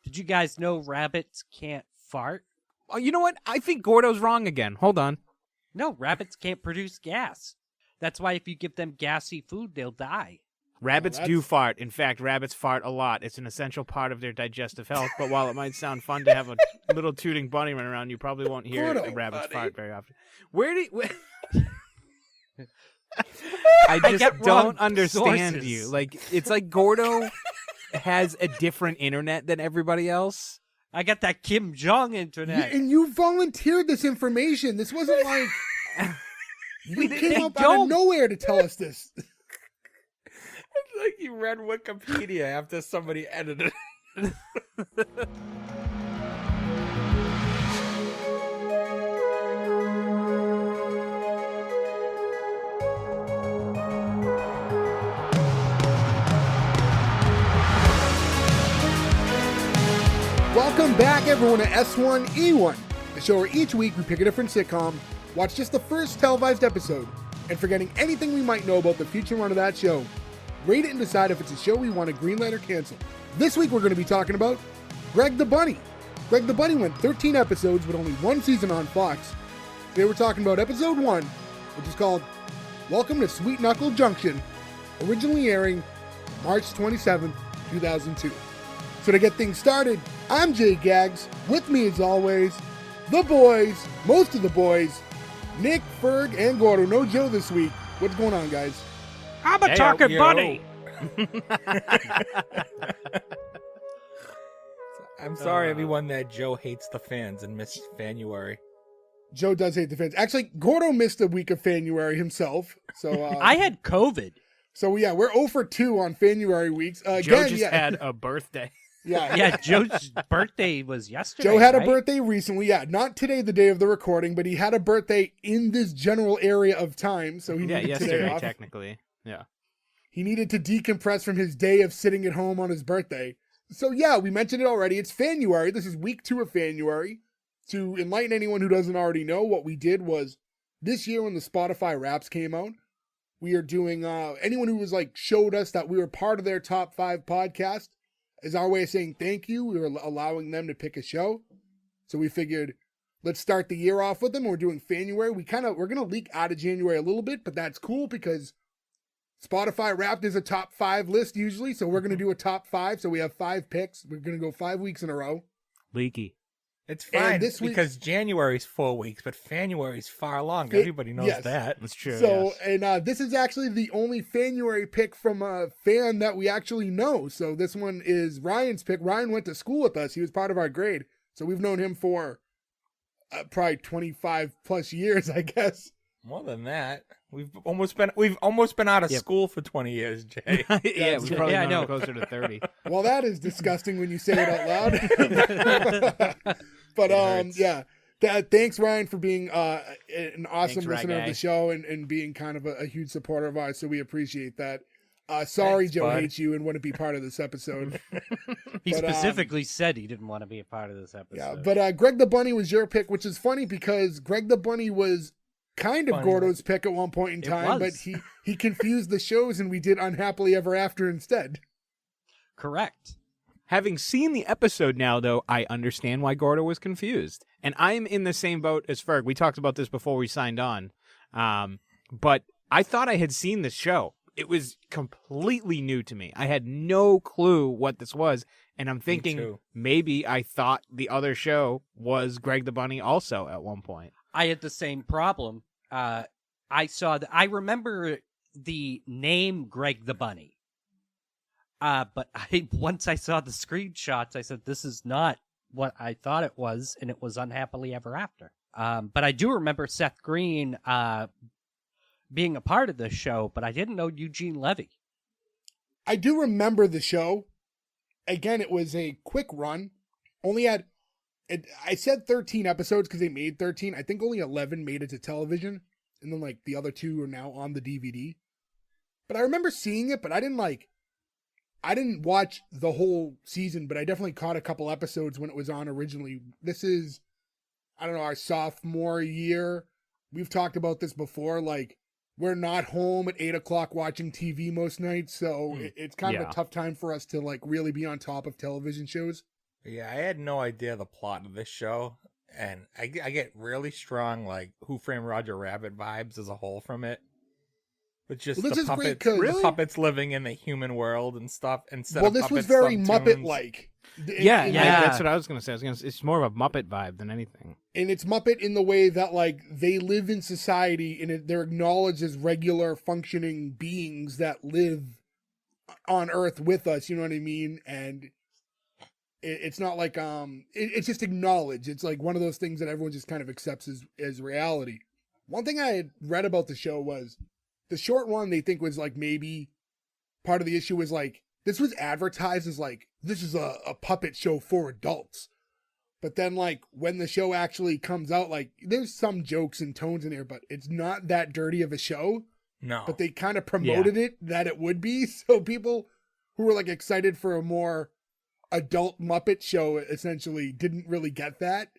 Did you guys know rabbits can't fart? Oh, you know what? I think Gordo's wrong again. Hold on. No, rabbits can't produce gas. That's why if you give them gassy food, they'll die. Rabbits do fart. In fact, rabbits fart a lot. It's an essential part of their digestive health. But while it might sound fun to have a little tooting bunny run around, you probably won't hear a rabbit's fart very often. I just don't understand sources. you. Like, it's like Gordo has a different internet than everybody else. I got that Kim Jong internet. And you volunteered this information. This wasn't like you came up out of nowhere to tell us this. It's like you read Wikipedia after somebody edited it. Welcome back, everyone, to S1E1, the show where each week we pick a different sitcom, watch just the first televised episode, and forgetting anything we might know about the future run of that show, rate it and decide if it's a show we want to greenlight or cancel. This week we're going to be talking about Greg the Bunny. Greg the Bunny went 13 episodes with only one season on Fox. Today we're talking about episode 1, which is called Welcome to Sweetknuckle Junction, originally airing March 27th, 2002. So to get things started, I'm Jay Gags. With me as always, the boys, most of the boys, Nick, Ferg, and Gordo. No Joe this week. What's going on, guys? I'm a talking bunny. I'm sorry, everyone, that Joe hates the fans and missed January. Joe does hate the fans. Actually, Gordo missed a week of January himself. So I had COVID. So yeah, we're 0 for 2 on January weeks. Joe just had a birthday. Yeah, Joe's birthday was yesterday. Joe had right? a birthday recently. Yeah, not today, the day of the recording, but he had a birthday in this general area of time. So he needed yesterday, today off. technically. Yeah. He needed to decompress from his day of sitting at home on his birthday. So yeah, we mentioned it already. It's January. This is week 2 of January. To enlighten anyone who doesn't already know, what we did was this year when the Spotify Wraps came out, we are doing, anyone who was showed us that we were part of their top 5 podcast is our way of saying thank you. We were allowing them to pick a show. So we figured, let's start the year off with them. We're doing January. We're going to leak out of January a little bit, but that's cool because Spotify Wrapped is a top 5 list usually. So we're going to do a top 5. So we have 5 picks. We're going to go 5 weeks in a row. Leaky. It's fine because January's 4 weeks, but January's far longer. Everybody knows that. That's true. So, and this is actually the only January pick from a fan that we actually know. So this one is Ryan's pick. Ryan went to school with us. He was part of our grade. So we've known him for probably 25 plus years, I guess. More than that. We've almost been out of school for 20 years, Jay. Yeah, we've probably known him closer to 30. Well, that is disgusting when you say it out loud. But thanks Ryan for being an awesome listener of the show and being kind of a huge supporter of ours. So we appreciate that. Sorry, thanks, Joe hates you and wouldn't be part of this episode. He specifically said he didn't want to be a part of this episode. Yeah, but Greg the Bunny was your pick, which is funny because Greg the Bunny was kind of Gordo's pick at one point in time, but he confused the shows and we did Unhappily Ever After instead. Correct. Having seen the episode now, though, I understand why Gordo was confused. And I'm in the same boat as Ferg. We talked about this before we signed on. But I thought I had seen the show. It was completely new to me. I had no clue what this was. And I'm thinking maybe I thought the other show was Greg the Bunny also at one point. I had the same problem. I remember the name Greg the Bunny. But once I saw the screenshots, I said, this is not what I thought it was, and it was Unhappily Ever After. But I do remember Seth Green being a part of this show, but I didn't know Eugene Levy. I do remember the show. Again, it was a quick run. Only had, I said 13 episodes because they made 13. I think only 11 made it to television, and then the other 2 are now on the DVD. But I remember seeing it, but I didn't watch the whole season, but I definitely caught a couple episodes when it was on originally. This is, I don't know, our sophomore year. We've talked about this before. We're not home at 8 o'clock watching TV most nights, so it's kind of a tough time for us to really be on top of television shows. Yeah, I had no idea the plot of this show, and I get really strong, like, Who Framed Roger Rabbit vibes as a whole from it. With just Well, this the is great puppets, 'cause- the puppets living in the human world and stuff, instead Well, of this was puppets very subtunes. Muppet-like. Yeah, Yeah. that's what I was gonna say. It's more of a Muppet vibe than anything. And it's Muppet in the way that, like, they live in society and they're acknowledged as regular functioning beings that live on Earth with us, you know what I mean? And it's not like, it's just acknowledged. It's like one of those things that everyone just kind of accepts as reality. One thing I had read about the show was the short one they think was, like, maybe part of the issue was, like, this was advertised as, like, this is a puppet show for adults. But then, like, when the show actually comes out, like, there's some jokes and tones in there, but it's not that dirty of a show. No. But they kind of promoted it that it would be. So people who were, like, excited for a more adult Muppet show essentially didn't really get that.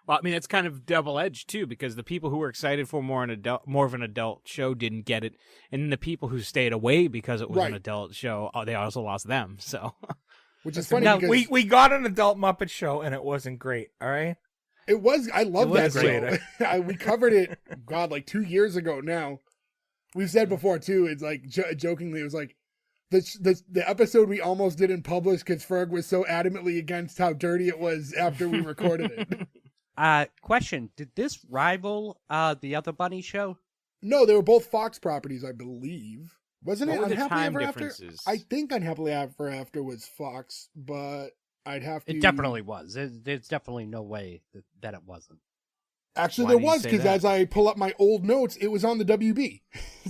Well, I mean, it's kind of double-edged, too, because the people who were excited for more of an adult show didn't get it, and then the people who stayed away because it was an adult show, they also lost them, so... Which is funny now, because... We got an adult Muppet show, and it wasn't great, all right? It was... I love that great. show. We covered it, God, like 2 years ago now. We've said before, too, it's like, jokingly, it was like, the episode we almost didn't publish because Ferg was so adamantly against how dirty it was after we recorded it. Question: did this rival the other bunny show? No, they were both Fox properties, I believe. Wasn't What it were the Unhappily time Ever After? differences? I think Unhappily Ever After was Fox, but I'd have to... It definitely was. There's definitely no way that it wasn't. Actually, Why there do you was, say because that? as I pull up my old notes, it was on the WB.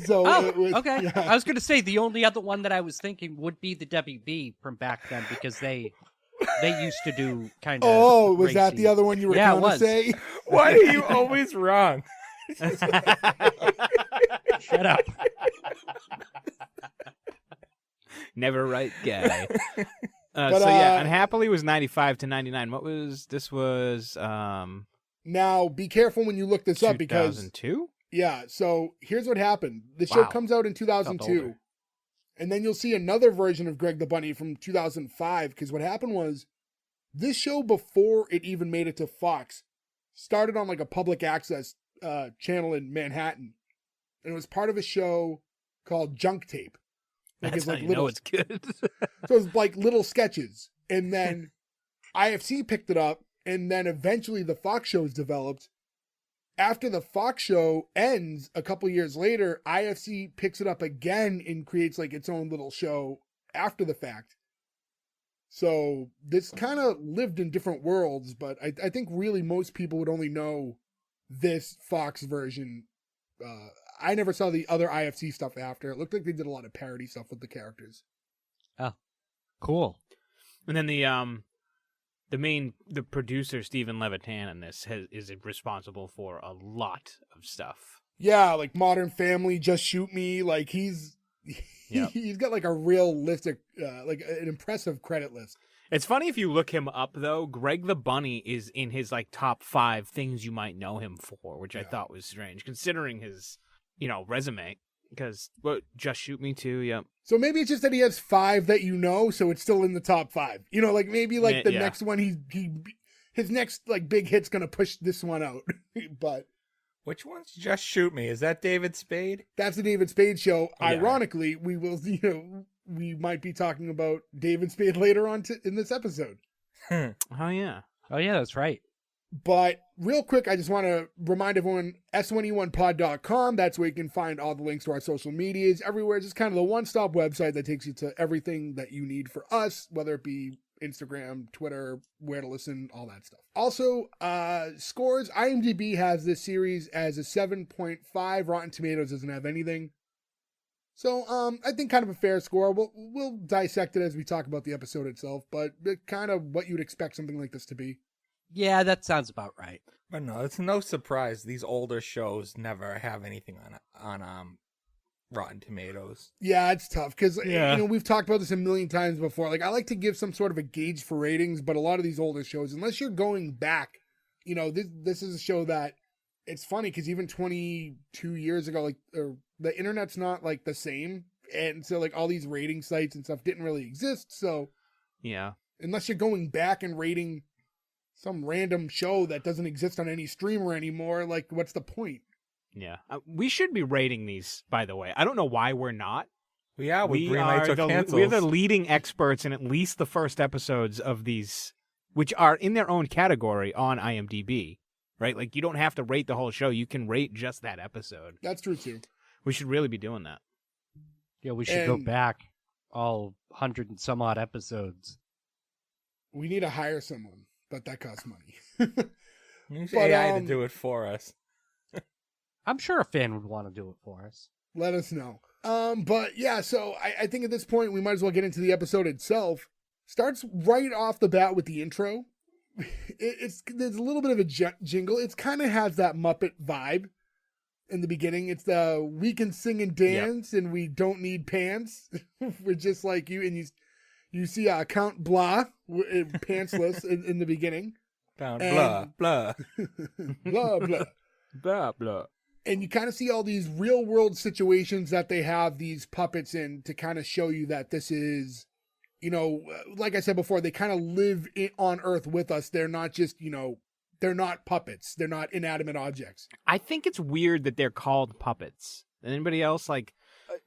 So Oh, it was, okay. yeah. I was going to say the only other one that I was thinking would be the WB from back then because they used to do kind of. Oh, was that racy- the other one you were Yeah, it trying to was. say? Why are you always wrong? Shut up. Never right guy. But, so yeah, Unhappily was 95 to 99. What was this? Was Now, be careful when you look this up because... 2002? Yeah, so here's what happened. The show Wow. comes out in 2002. older. And then you'll see another version of Greg the Bunny from 2005, because what happened was this show, before it even made it to Fox, started on like a public access channel in Manhattan. And it was part of a show called Junk Tape. Like That's it's like how you little, know it's good. so it was like little sketches. And then IFC picked it up, and then eventually the Fox shows developed. After the Fox show ends a couple years later, IFC picks it up again and creates like its own little show after the fact. So this kind of lived in different worlds, but I think really most people would only know this Fox version. I never saw the other IFC stuff after. It looked like they did a lot of parody stuff with the characters. Cool. And then the producer Stephen Levitan in this is responsible for a lot of stuff. Yeah, like Modern Family, Just Shoot Me. Like he's got like a real list of like an impressive credit list. It's funny if you look him up though. Greg the Bunny is in his like top 5 things you might know him for, which I thought was strange considering his resume. Because Just Shoot Me too. Yep. So maybe it's just that he has 5 that you know, so it's still in the top 5. Like maybe like the next one his next like big hit's gonna push this one out. But Which one's Just Shoot Me? Is that David Spade? that's the David Spade show. Yeah. Ironically, we will we might be talking about David Spade later on in this episode. Oh yeah. Oh yeah, that's right. But real quick, I just want to remind everyone, S1E1pod.com. That's where you can find all the links to our social medias. Everywhere, just kind of the one-stop website that takes you to everything that you need for us, whether it be Instagram, Twitter, where to listen, all that stuff. Also, scores. IMDb has this series as a 7.5. Rotten Tomatoes doesn't have anything. So, I think kind of a fair score. We'll dissect it as we talk about the episode itself, but kind of what you'd expect something like this to be. Yeah, that sounds about right. But no, it's no surprise these older shows never have anything on Rotten Tomatoes. Yeah, it's tough because we've talked about this a million times before. Like, I like to give some sort of a gauge for ratings, but a lot of these older shows, unless you're going back, this is a show that it's funny because even 22 years ago, like the internet's not like the same, and so like all these rating sites and stuff didn't really exist. So Yeah. Unless you're going back and rating some random show that doesn't exist on any streamer anymore, like, what's the point? Yeah. We should be rating these, by the way. I don't know why we're not. Yeah, We green are lights or the cancels. we're the leading experts in at least the first episodes of these, which are in their own category on IMDb, right? Like, you don't have to rate the whole show. You can rate just that episode. That's true, too. We should really be doing that. Yeah, we should go And- back all 100 and some odd episodes. We need to hire someone, but that costs money. Use But, AI to do it for us. I'm sure a fan would want to do it for us. Let us know. But yeah, so I think at this point we might as well get into the episode itself. Starts right off the bat with the intro. There's a little bit of a jingle. It kind of has that Muppet vibe in the beginning. It's the we can sing and dance and we don't need pants. We're just like you, and you see Count Blah pantsless in the beginning. Blah, And- blah. Blah blah. Blah, blah. And you kind of see all these real world situations that they have these puppets in to kind of show you that this is, like I said before, they kind of live on Earth with us. They're not just, they're not puppets. They're not inanimate objects. I think it's weird that they're called puppets. Anybody else?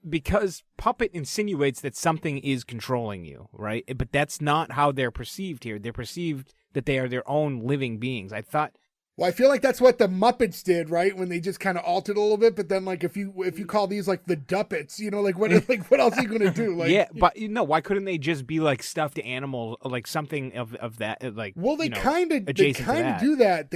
Because puppet insinuates that something is controlling you, right? But that's not how they're perceived here. They're perceived that they are their own living beings. I thought... Well, I feel like that's what the Muppets did, right? When they just kind of altered a little bit. But then, like, if you call these like the Duppets, what else are you gonna do? Like, yeah, but why couldn't they just be like stuffed animals, like something of that, like? well, they kind of adjacent to that. do that.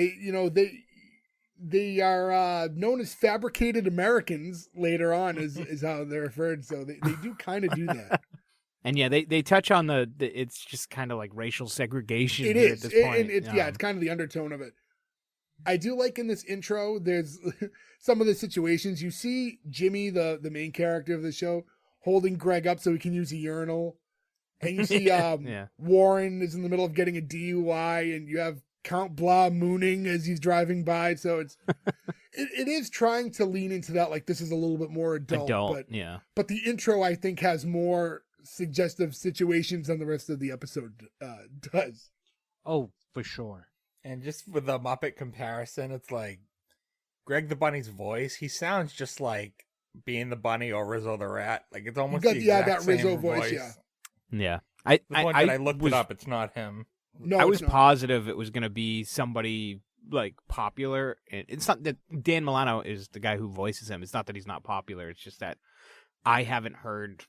They are known as fabricated Americans later on, is how they're referred. So they do kind of do that. And yeah, they touch on the it's just kind of like racial segregation. It here is. at this point. And it's it's kind of the undertone of it. I do like in this intro, there's some of the situations. You see Jimmy, the main character of the show, holding Greg up so he can use a urinal. And you see Warren is in the middle of getting a DUI, and you have Count Blah mooning as he's driving by. So it is trying to lean into that, like this is a little bit more adult. But the intro, I think, has more suggestive situations than the rest of the episode does. Oh, for sure. And just with the Muppet comparison, it's like Greg the Bunny's voice. He sounds just like Being the Bunny or Rizzo the Rat. Like it's almost the exact that same Rizzo voice. Yeah. The point that I looked it up, it's not him. No, I it's was not. positive it was going to be somebody like popular. It's not that Dan Milano is the guy who voices him. It's not that he's not popular. It's just that I haven't heard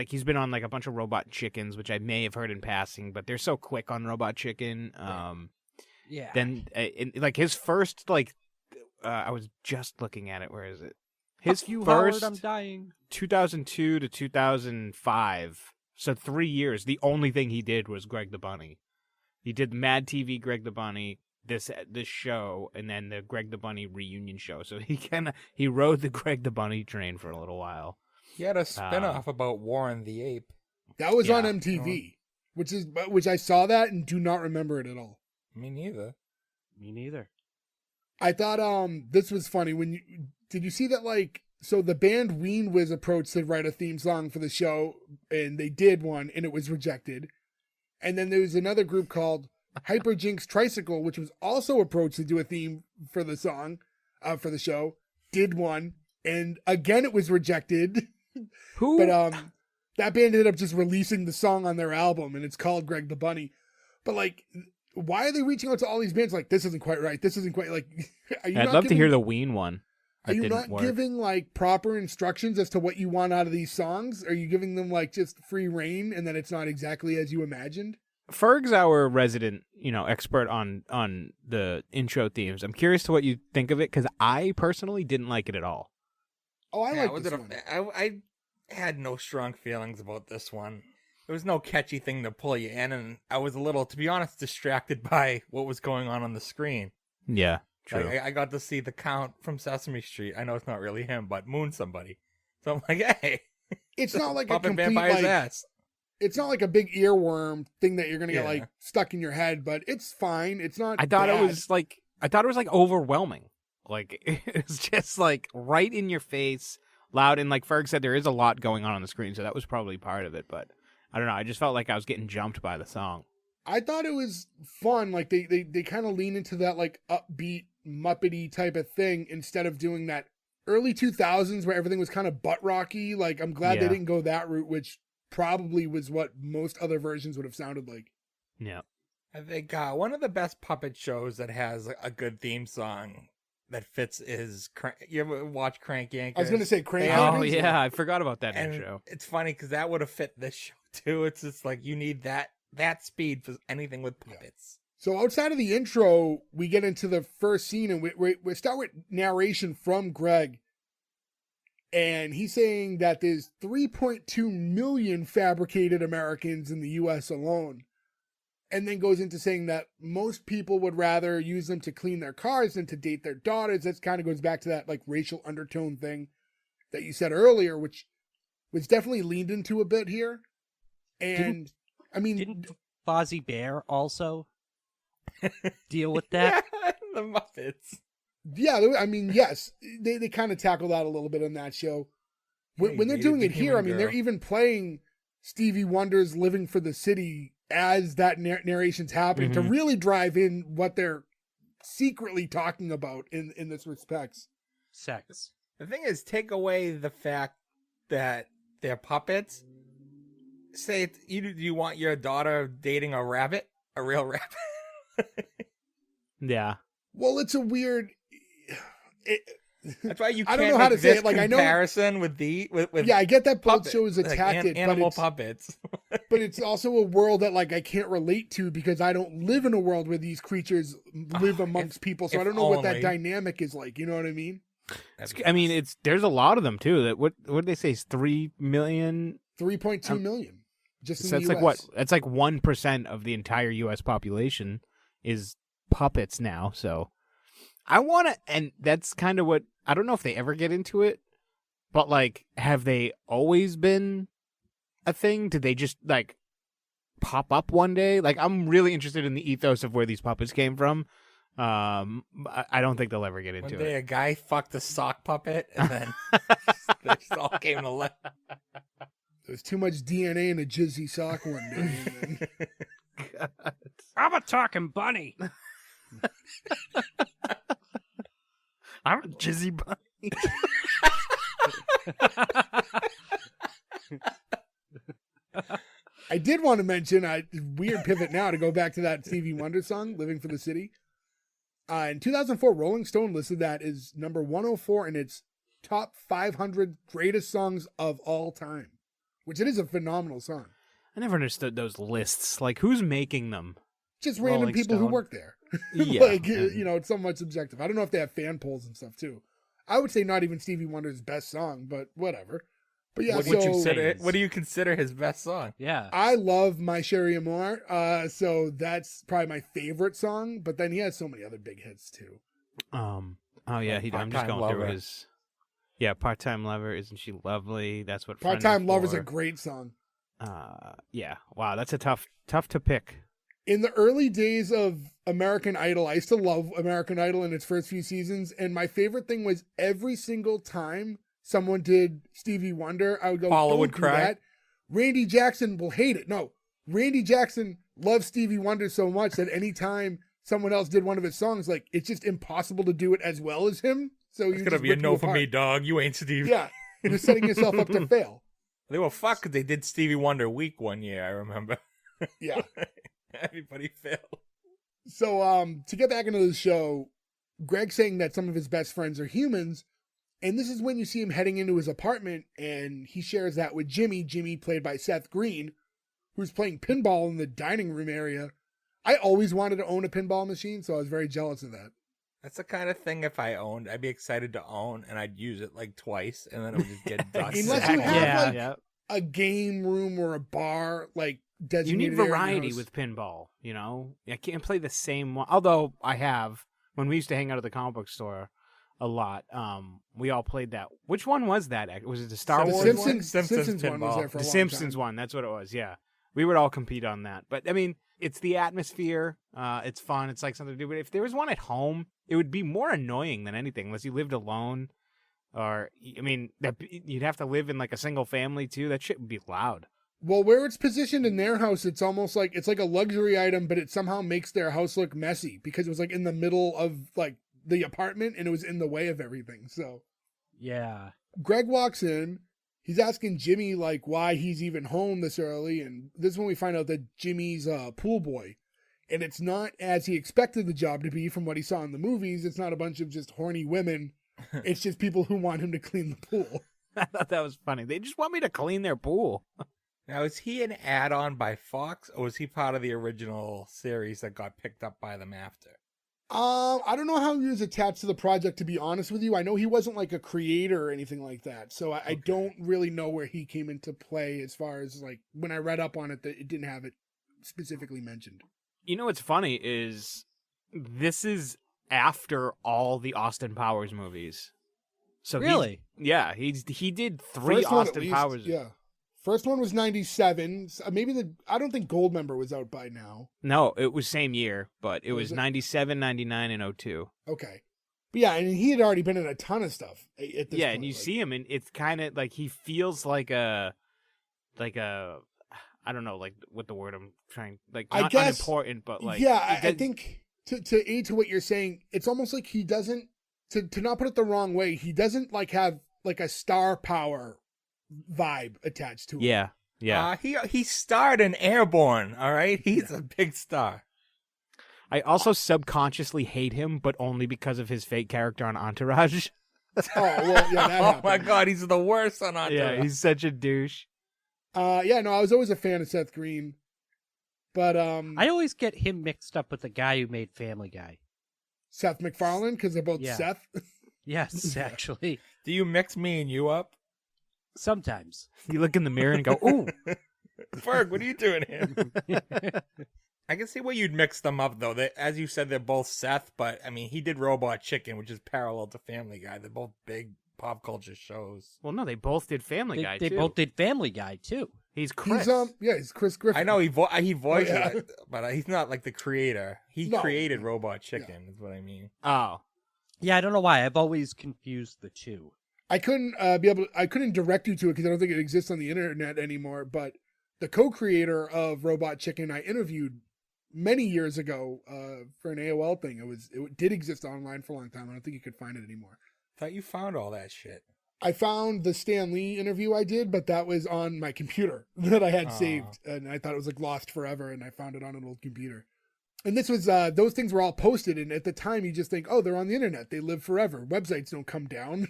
he's been on like a bunch of Robot Chickens, which I may have heard in passing, but they're so quick on Robot Chicken. Yeah. Then like his first I was just looking at it. Where is it? His you, first Howard, I'm dying. 2002 to 2005. So 3 years. The only thing he did was Greg the Bunny. He did Mad TV Greg the Bunny, this show, and then the Greg the Bunny reunion show. So he rode the Greg the Bunny train for a little while. He had a spinoff about Warren the Ape. That was on Yeah. MTV, which I saw that and do not remember it at all. Me neither. Me neither. I thought this was funny did you see that, like, so the band Ween was approached to write a theme song for the show, and they did one and it was rejected. And then there was another group called Hyperjinx Tricycle, which was also approached to do a theme for the song, for the show, did one, and again it was rejected. Who? But that band ended up just releasing the song on their album, and it's called Greg the Bunny. But like, why are they reaching out to all these bands like, this isn't quite right, this isn't quite, like, are you I'd not love to giving- hear the Ween one. Are That you didn't not work. giving like proper instructions as to what you want out of these songs? Are you giving them like just free reign and then it's not exactly as you imagined? Ferg's our resident, expert on the intro themes. I'm curious to what you think of it, because I personally didn't like it at all. Oh, I Yeah, like this one. I had no strong feelings about this one. There was no catchy thing to pull you in, and I was a little, to be honest, distracted by what was going on the screen. Yeah, true. Like, I got to see the Count from Sesame Street. I know it's not really him, but moon somebody. So I'm like, hey, It's not like a puppet complete vampire's like, ass. it's not like a big earworm thing that you're gonna get Yeah. like stuck in your head, but it's fine. It's not. I thought bad. it was like overwhelming. Like it's just like right in your face, loud, and like Ferg said, there is a lot going on the screen, so that was probably part of it. But I don't know. I just felt like I was getting jumped by the song. I thought it was fun. Like they kind of lean into that like upbeat Muppety type of thing instead of doing that early 2000s where everything was kind of butt rocky. Like I'm glad they didn't go that route, which probably was what most other versions would have sounded like. Yeah. I think one of the best puppet shows that has a good theme song that fits is you ever watch Crank Yankers? I was going to say Crank Oh Yankers. yeah, I forgot about that And intro. it's funny because that would have fit this show too. It's just like you need that speed for anything with puppets. So outside of the intro, we get into the first scene, and we start with narration from Greg. And he's saying that there's 3.2 million fabricated Americans in the U.S. alone. And then goes into saying that most people would rather use them to clean their cars than to date their daughters. That kind of goes back to that like racial undertone thing that you said earlier, which was definitely leaned into a bit here. And Didn't Fozzie Bear also deal with that? Yeah, the Muppets. Yeah, I mean, yes, they kind of tackle that a little bit in that show. When they're doing it here, I mean, they're even playing Stevie Wonder's Living for the City as that narration's happening to really drive in what they're secretly talking about in this respects. Sex. The thing is, take away the fact that they're puppets. Say, you want your daughter dating a rabbit? A real rabbit? Yeah. Well, it's a weird... That's why you I can't don't know how make to say this it. Like, I know... comparison with yeah, I get that both puppet, shows like attacked it, animal puppets. but it's also a world that like I can't relate to because I don't live in a world where these creatures live amongst people, so I don't know what that dynamic is like. You know what I mean? I mean, there's a lot of them too. That what did they say? 3 million. 3.2 million. Just in So the that's US. like what? That's like 1% of the entire U.S. population is puppets now. So I want to, and that's kind of what I don't know if they ever get into it, but like, have they always been a thing? Did they just like pop up one day? Like, I'm really interested in the ethos of where these puppets came from. I don't think they'll ever get into One day it. a guy fucked a sock puppet, and then they just all came to life. There's too much DNA in a jizzy sock one day. And then... I'm a talking bunny. I'm a jizzy bunny. I did want to mention a weird pivot now to go back to that Stevie Wonder song, Living for the City. In 2004, Rolling Stone listed that as number 104 in its top 500 greatest songs of all time, which it is a phenomenal song. I never understood those lists. Like, who's making them? Just random Rolling people who Stone. work there. Yeah, like, you know, it's somewhat subjective. I don't know if they have fan polls and stuff too. I would say not even Stevie Wonder's best song, but whatever. But yeah, What do you consider his best song? Yeah. I love My Sherry Amour, so that's probably my favorite song. But then he has so many other big hits too. Oh yeah, I'm just Part-Time going Lover. through his. Yeah, Part-Time Lover. Isn't she lovely? That's what. Part Friend Time Love is a for. great song. Yeah. Wow, that's a tough to pick. In the early days of American Idol, I used to love American Idol in its first few seasons, and my favorite thing was every single time someone did Stevie Wonder, I would go, Paula "Don't would do cry." that. Randy Jackson will hate it. No, Randy Jackson loves Stevie Wonder so much that anytime someone else did one of his songs, like it's just impossible to do it as well as him. So It's you gonna just be a rip no you for apart. me, dog. You ain't Stevie. Yeah, you're setting yourself up to fail. They were fucked 'cause they did Stevie Wonder Week one year, I remember. Yeah. Everybody failed. So, to get back into the show, Greg's saying that some of his best friends are humans, and this is when you see him heading into his apartment, and he shares that with Jimmy, played by Seth Green, who's playing pinball in the dining room area. I always wanted to own a pinball machine, so I was very jealous of that. That's the kind of thing if I owned, I'd be excited to own, and I'd use it like twice, and then it would just get dust. Unless you have, Yeah, like, yeah. a game room or a bar, like, You designated need area in your variety house. with pinball, you know? I can't play the same one. Although I have, when we used to hang out at the comic book store a lot, we all played that. Which one was that? Was it the Star The Wars Simpsons one? one was there for a The long Simpsons time. one, that's what it was, yeah. We would all compete on that. But, I mean, it's the atmosphere. It's fun. It's like something to do. But if there was one at home, it would be more annoying than anything, unless you lived alone. Or, I mean, you'd have to live in like a single family, too. That shit would be loud. Well, where it's positioned in their house, it's almost like it's like a luxury item, but it somehow makes their house look messy because it was like in the middle of like the apartment and it was in the way of everything. So Yeah. Greg walks in. He's asking Jimmy like why he's even home this early, and this is when we find out that Jimmy's a pool boy. And it's not as he expected the job to be from what he saw in the movies. It's not a bunch of just horny women. It's just people who want him to clean the pool. I thought that was funny. They just want me to clean their pool. Now, is he an add-on by Fox, or was he part of the original series that got picked up by them after? I don't know how he was attached to the project, to be honest with you. I know he wasn't like a creator or anything like that. So I don't really know where he came into play as far as like when I read up on it, that it didn't have it specifically mentioned. You know what's funny is this is after all the Austin Powers movies. So Really? he did 3 First one, at Austin least, Powers. Yeah. First one was 97. I don't think Goldmember was out by now. No, it was same year, but it was Was it? 97, 99, and 02. Okay. But yeah, and he had already been in a ton of stuff at this Yeah, point. and you like, see him, and it's kind of like he feels like a, I don't know, like what the word I'm trying, like I not guess- unimportant, but like yeah, I think to aid to what you're saying, it's almost like he doesn't, to not put it the wrong way, he doesn't like have like a star power vibe attached to it. yeah. He starred in Airborne, all right? He's a big star. I also subconsciously hate him, but only because of his fake character on Entourage. Oh, well, yeah, that Oh happened. my god, he's the worst on Entourage. Yeah, he's such a douche. Yeah, no, I was always a fan of Seth Green. But I always get him mixed up with the guy who made Family Guy. Seth MacFarlane, because they're both Yeah. Seth. Yes, actually. Do you mix me and you up? Sometimes. You look in the mirror and go, "Ooh, Ferg, what are you doing here? I can see where you'd mix them up, though. As you said, they're both Seth, but, I mean, he did Robot Chicken, which is parallel to Family Guy. They're both big pop culture shows. well, no, they both did Family Guy They too." both did Family Guy, too. He's Chris. He's Chris Griffin. I know he voiced yeah. it, but he's not like the creator. He No. created Robot Chicken, is what I mean. Oh, Yeah, I don't know why. I've always confused the two. I couldn't I couldn't direct you to it because I don't think it exists on the internet anymore. But the co-creator of Robot Chicken, I interviewed many years ago for an AOL thing. It did exist online for a long time. I don't think you could find it anymore. Thought you found all that shit. I found the Stan Lee interview I did, but that was on my computer that I had Aw. saved, and I thought it was like lost forever, and I found it on an old computer. And this was those things were all posted, and at the time you just think, oh, they're on the internet, they live forever. Websites don't come down.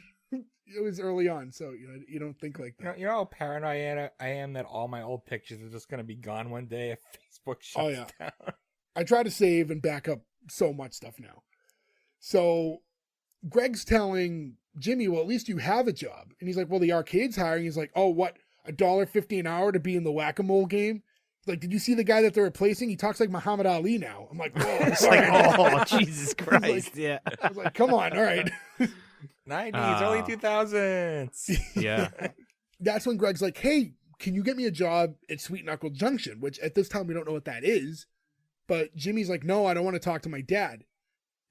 It was early on, so you don't think like that. You know how paranoid I am that all my old pictures are just going to be gone one day if Facebook shuts Oh, yeah. down. I try to save and back up so much stuff now. So Greg's telling Jimmy, well, at least you have a job. And he's like, well, the arcade's hiring. He's like, oh, what, $1.50 an hour to be in the whack-a-mole game? He's like, did you see the guy that they're replacing? He talks like Muhammad Ali now. I'm like, whoa. it's like, oh, Jesus Christ, yeah, I was like, come on, all right. 90s, early 2000s. yeah. That's when Greg's like, hey, can you get me a job at Sweetknuckle Junction? Which at this time we don't know what that is. But Jimmy's like, no, I don't want to talk to my dad.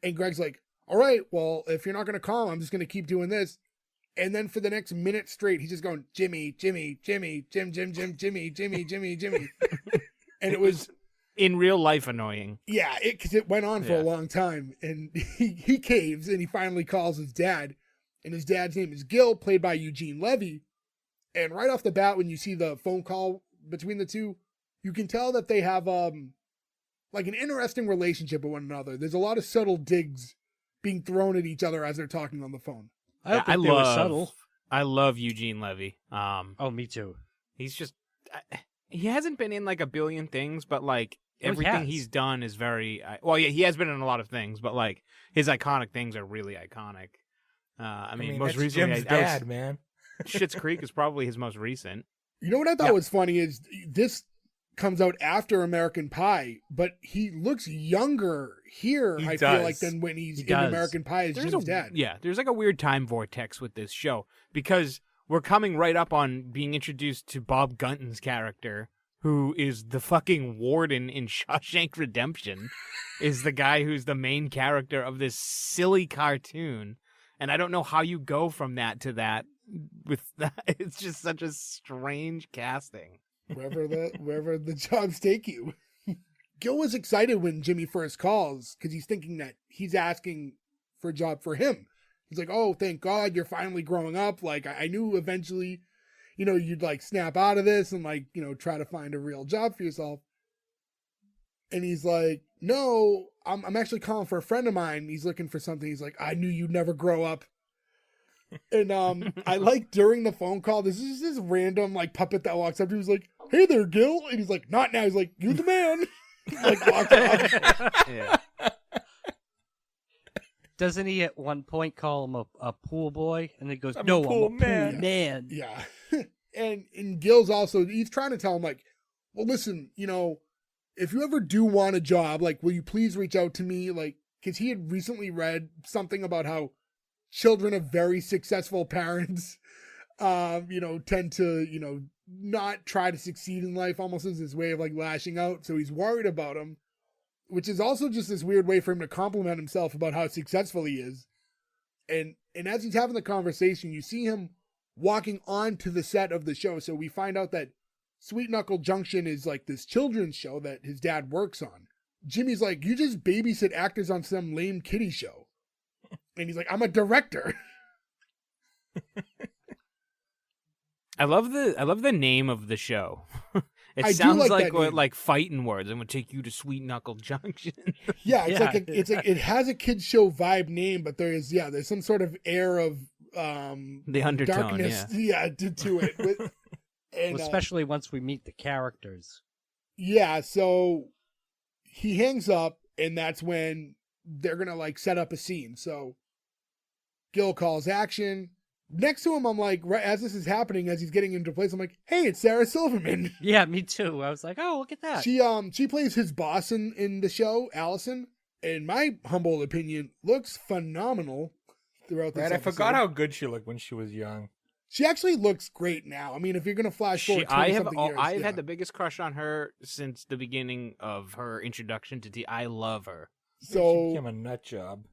And Greg's like, all right, well, if you're not going to call him, I'm just going to keep doing this. And then for the next minute straight, he's just going, Jimmy, Jimmy, Jimmy, Jim, Jim, Jim, Jimmy, Jimmy, Jimmy, Jimmy. And it was, In real life, annoying. yeah, because it went on for Yeah. a long time. And he caves and he finally calls his dad. And his dad's name is Gil, played by Eugene Levy. And right off the bat, when you see the phone call between the two, you can tell that they have like an interesting relationship with one another. There's a lot of subtle digs being thrown at each other as they're talking on the phone. I don't think they were subtle. I love Eugene Levy. Oh, me too. He's just he hasn't been in like a billion things, but like he everything has. he's done is very well. Yeah, he has been in a lot of things, but like his iconic things are really iconic. I mean, most that's recently, Jim's I was- dad, man. Schitt's Creek is probably his most recent. You know what I thought Yeah. was funny is this comes out after American Pie, but he looks younger here, He I does. feel like, than when he's He in does. American Pie as Jim's dad. Yeah, there's like a weird time vortex with this show because we're coming right up on being introduced to Bob Gunton's character, who is the fucking warden in Shawshank Redemption, is the guy who's the main character of this silly cartoon. And I don't know how you go from that to that with that. It's just such a strange casting. wherever the jobs take you. Gil was excited when Jimmy first calls because he's thinking that he's asking for a job for him. He's like, oh, thank God you're finally growing up. Like, I knew eventually, you'd like snap out of this and like, try to find a real job for yourself. And he's like, no, I'm actually calling for a friend of mine. He's looking for something. He's like, I knew you'd never grow up. And I like during the phone call, this is this random like puppet that walks up to him. He's like, hey there, Gil. And he's like, not now. He's like, you're the man. Like walks off. Yeah. Doesn't he at one point call him a pool boy? And he goes, I'm no, a pool I'm a man. pool man. Yeah. and Gil's also, he's trying to tell him like, well, listen, if you ever do want a job, like, will you please reach out to me? Like, because he had recently read something about how children of very successful parents, tend to, not try to succeed in life, almost as his way of like lashing out. So he's worried about him, which is also just this weird way for him to compliment himself about how successful he is. And as he's having the conversation, you see him walking onto the set of the show. So we find out that Sweetknuckle Junction is like this children's show that his dad works on. Jimmy's like, you just babysit actors on some lame kiddie show. And he's like, I'm a director. I love the name of the show. It I do sounds like like that what, name. like fighting words. I'm gonna take you to Sweetknuckle Junction. Yeah, it's Yeah. like it has a kids show vibe name, but there's some sort of air of The undertone, darkness, to it. And, Well, especially once we meet the characters. yeah, so he hangs up, and that's when they're gonna like set up a scene. So Gil calls action. Next to him, I'm like, right as this is happening, as he's getting into place, I'm like, hey, it's Sarah Silverman. Yeah, me too. I was like, oh, look at that. She plays his boss in the show, Allison. In my humble opinion, looks phenomenal throughout this Right, I episode. forgot how good she looked when she was young. She actually looks great now. I mean, if you're gonna flash forward 20-something years, I've had the biggest crush on her since the beginning of her introduction to I love her. She so became a nut job.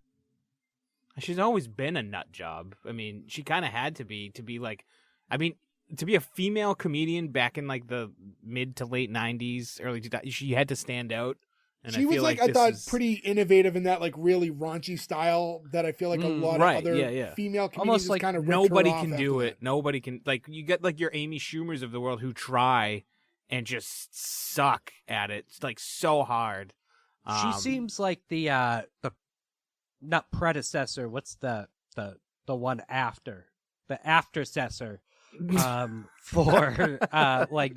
She's always been a nut job. I mean, she kind of had to be like, I mean, to be a female comedian back in like the mid to late 90s, early 2000s, she had to stand out. And she I was feel like, like I thought, this is... pretty innovative in that like really raunchy style that I feel like a lot right, of other yeah. female comedians Almost just like kind of Nobody can do it. Nobody can, like, you get like your Amy Schumers of the world who try and just suck at it. It's like so hard. She seems like the not predecessor. What's the one after? The aftercessor. For like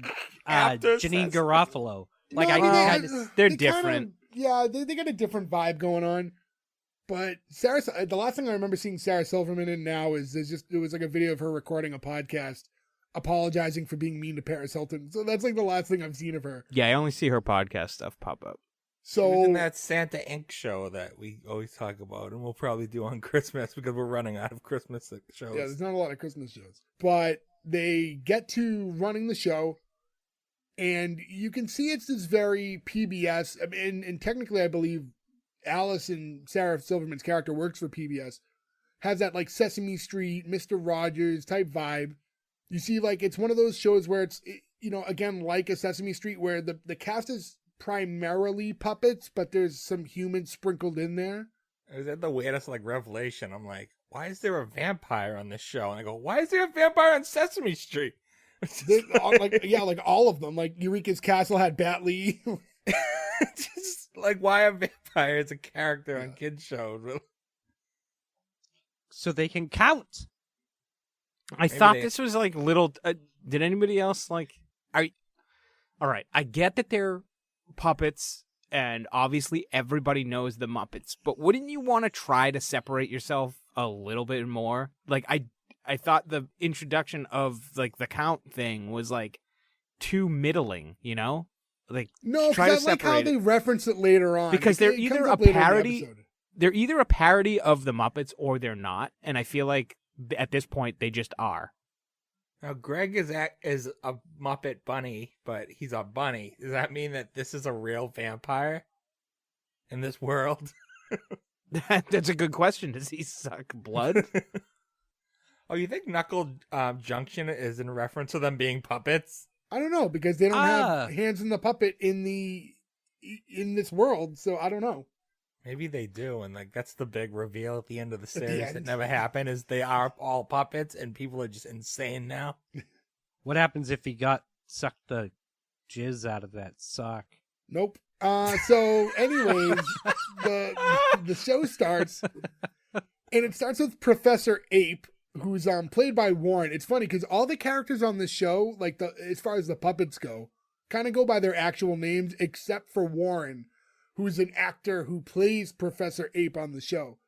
Janine Garofalo. Like they're different. They got a different vibe going on. But the last thing I remember seeing Sarah Silverman in now it was like a video of her recording a podcast apologizing for being mean to Paris Hilton. So that's like the last thing I've seen of her. Yeah, I only see her podcast stuff pop up. She was So in that Santa Inc. show that we always talk about, and we'll probably do on Christmas because we're running out of Christmas shows. yeah, there's not a lot of Christmas shows. But they get to running the show, and you can see it's this very PBS. I mean, and technically, I believe Alice and Sarah Silverman's character works for PBS. Has that like Sesame Street, Mr. Rogers type vibe. You see, like it's one of those shows where it's again like a Sesame Street where the cast is primarily puppets, but there's some humans sprinkled in there. I was at the weirdest like revelation. I'm like, why is there a vampire on this show? And I go, why is there a vampire on Sesame Street? Like all of them. Like Eureka's Castle had Batley. Just like why a vampire is a character on kids shows? so they can count. I thought this was like little. Did anybody else like? All right, I get that they're puppets, and obviously everybody knows the Muppets. But wouldn't you want to try to separate yourself a little bit more? Like I thought the introduction of like the count thing was like too middling. Like No, try to because I like how separate they it. reference it later on. Because they're It either comes a up later in the parody. episode. They're either a parody of the Muppets or they're not, and I feel like at this point they just are. Now Greg is a Muppet bunny, but he's a bunny. Does that mean that this is a real vampire in this world? That's a good question. Does he suck blood? Oh, you think Knuckle Junction is in reference to them being puppets? I don't know, because they don't Ah. have hands in the puppet in this world, so I don't know. Maybe they do, and like that's the big reveal at the end of the the series that end. never happened. Is they are all puppets, and people are just insane now. What happens if he sucked the jizz out of that sock? Nope. So anyways, the show starts, and it starts with Professor Ape, who's played by Warren. It's funny because all the characters on this show, like as far as the puppets go, kind of go by their actual names, except for Warren, who's an actor who plays Professor Ape on the show.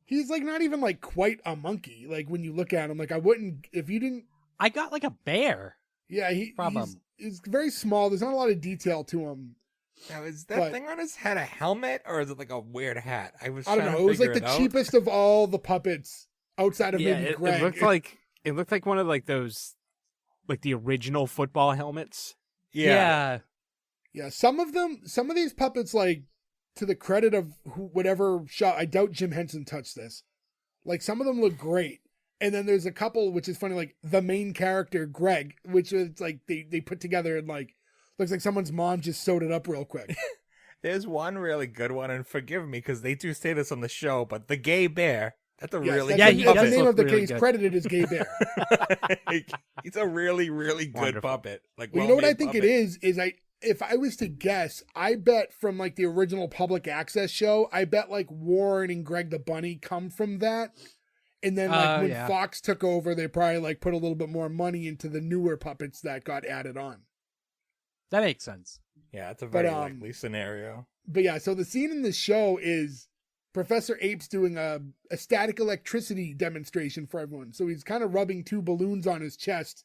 He's like not even like quite a monkey. Like when you look at him, like I wouldn't if you didn't. I got like a bear. Yeah, he's very small. There's not a lot of detail to him. Now, is that thing on his head a helmet, or is it like a weird hat? I don't know. It was like the cheapest of all the puppets outside of maybe Greg. It looked like one of like those, like the original football helmets. Yeah. Yeah, some of these puppets, like, to the credit of whatever shot, I doubt Jim Henson touched this. Like, some of them look great. And then there's a couple, which is funny, like, the main character, Greg, which is, like, they put together and, like, looks like someone's mom just sewed it up real quick. There's one really good one, and forgive me, because they do say this on the show, but the gay bear, that's a really good that's puppet. the name of the really case good. credited as Gay Bear. He's a really, really good Wonderful. puppet. Like, Well, you know what I well-made think puppet. it is if I was to guess, I bet from like the original public access show, I bet like Warren and Greg the Bunny come from that. And then like when yeah. Fox took over, they probably like put a little bit more money into the newer puppets that got added on. That makes sense. Yeah, it's a very But, likely scenario. But yeah, so the scene in the show is Professor Ape's doing a static electricity demonstration for everyone. So he's kind of rubbing two balloons on his chest,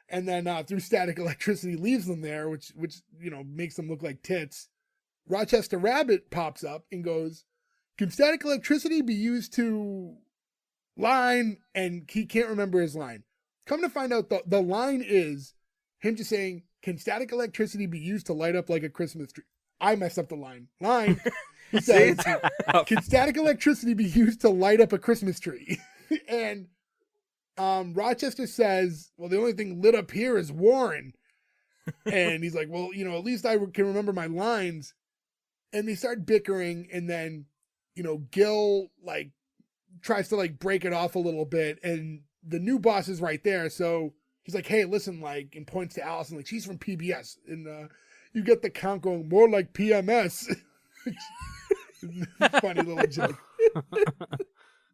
and then through static electricity leaves them there, which you know makes them look like tits. Rochester Rabbit pops up and goes, "Can static electricity be used to line?" And he can't remember his line. Come to find out, the line is him just saying, "Can static electricity be used to light up like a Christmas tree?" I messed up the line. He says, "Can static electricity be used to light up a Christmas tree?" And Rochester says, "Well, the only thing lit up here is Warren." And he's like, "Well, you know, at least I can remember my lines." And they start bickering, and then, you know, Gil like tries to like break it off a little bit, and the new boss is right there, so he's like, "Hey, listen," like, and points to Allison, like, she's from PBS, and you get the count going, "More like PMS." Funny little joke.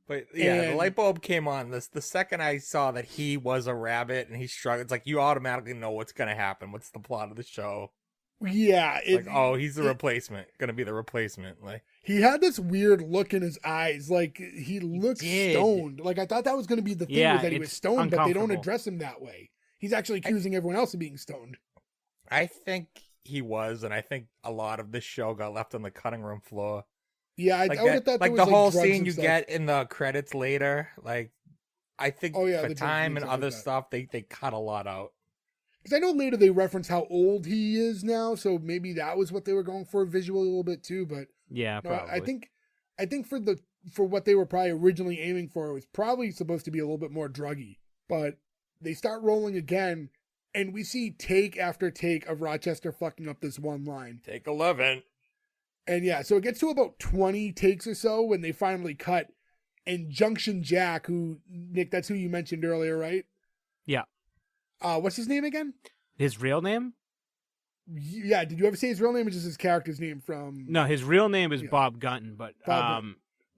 But yeah, the And- light bulb came on. The second I saw that he was a rabbit and he struck, it's like you automatically know what's going to happen. What's the plot of the show? Yeah, Like, oh, he's the replacement. Going to be the replacement. Like, he had this weird look in his eyes, like he looked did. stoned. Like I thought that was going to be the thing, Yeah, was that he was it's stoned, but they don't uncomfortable. address him that way. He's actually accusing everyone else of being stoned. I think he was, and I think a lot of this show got left on the cutting room floor. Yeah, Like I would have that, thought like there the was, whole drugs scene and you stuff. get in the credits later. Like, I think Oh, yeah, for the drugs time and and stuff like other that. stuff, they cut a lot out. Because I know later they reference how old he is now, so maybe that was what they were going for visually a little bit too. But Yeah, no, probably. I think for what they were probably originally aiming for, it was probably supposed to be a little bit more druggy. But they start rolling again, and we see take after take of Rochester fucking up this one line. Take 11. And yeah, so it gets to about 20 takes or so when they finally cut. And Junction Jack, who, Nick, that's who you mentioned earlier, right? Yeah. What's his name again? His real name? Yeah, did you ever say his real name or just his character's name from... No, his real name is Yeah. Bob Gunton, but Bob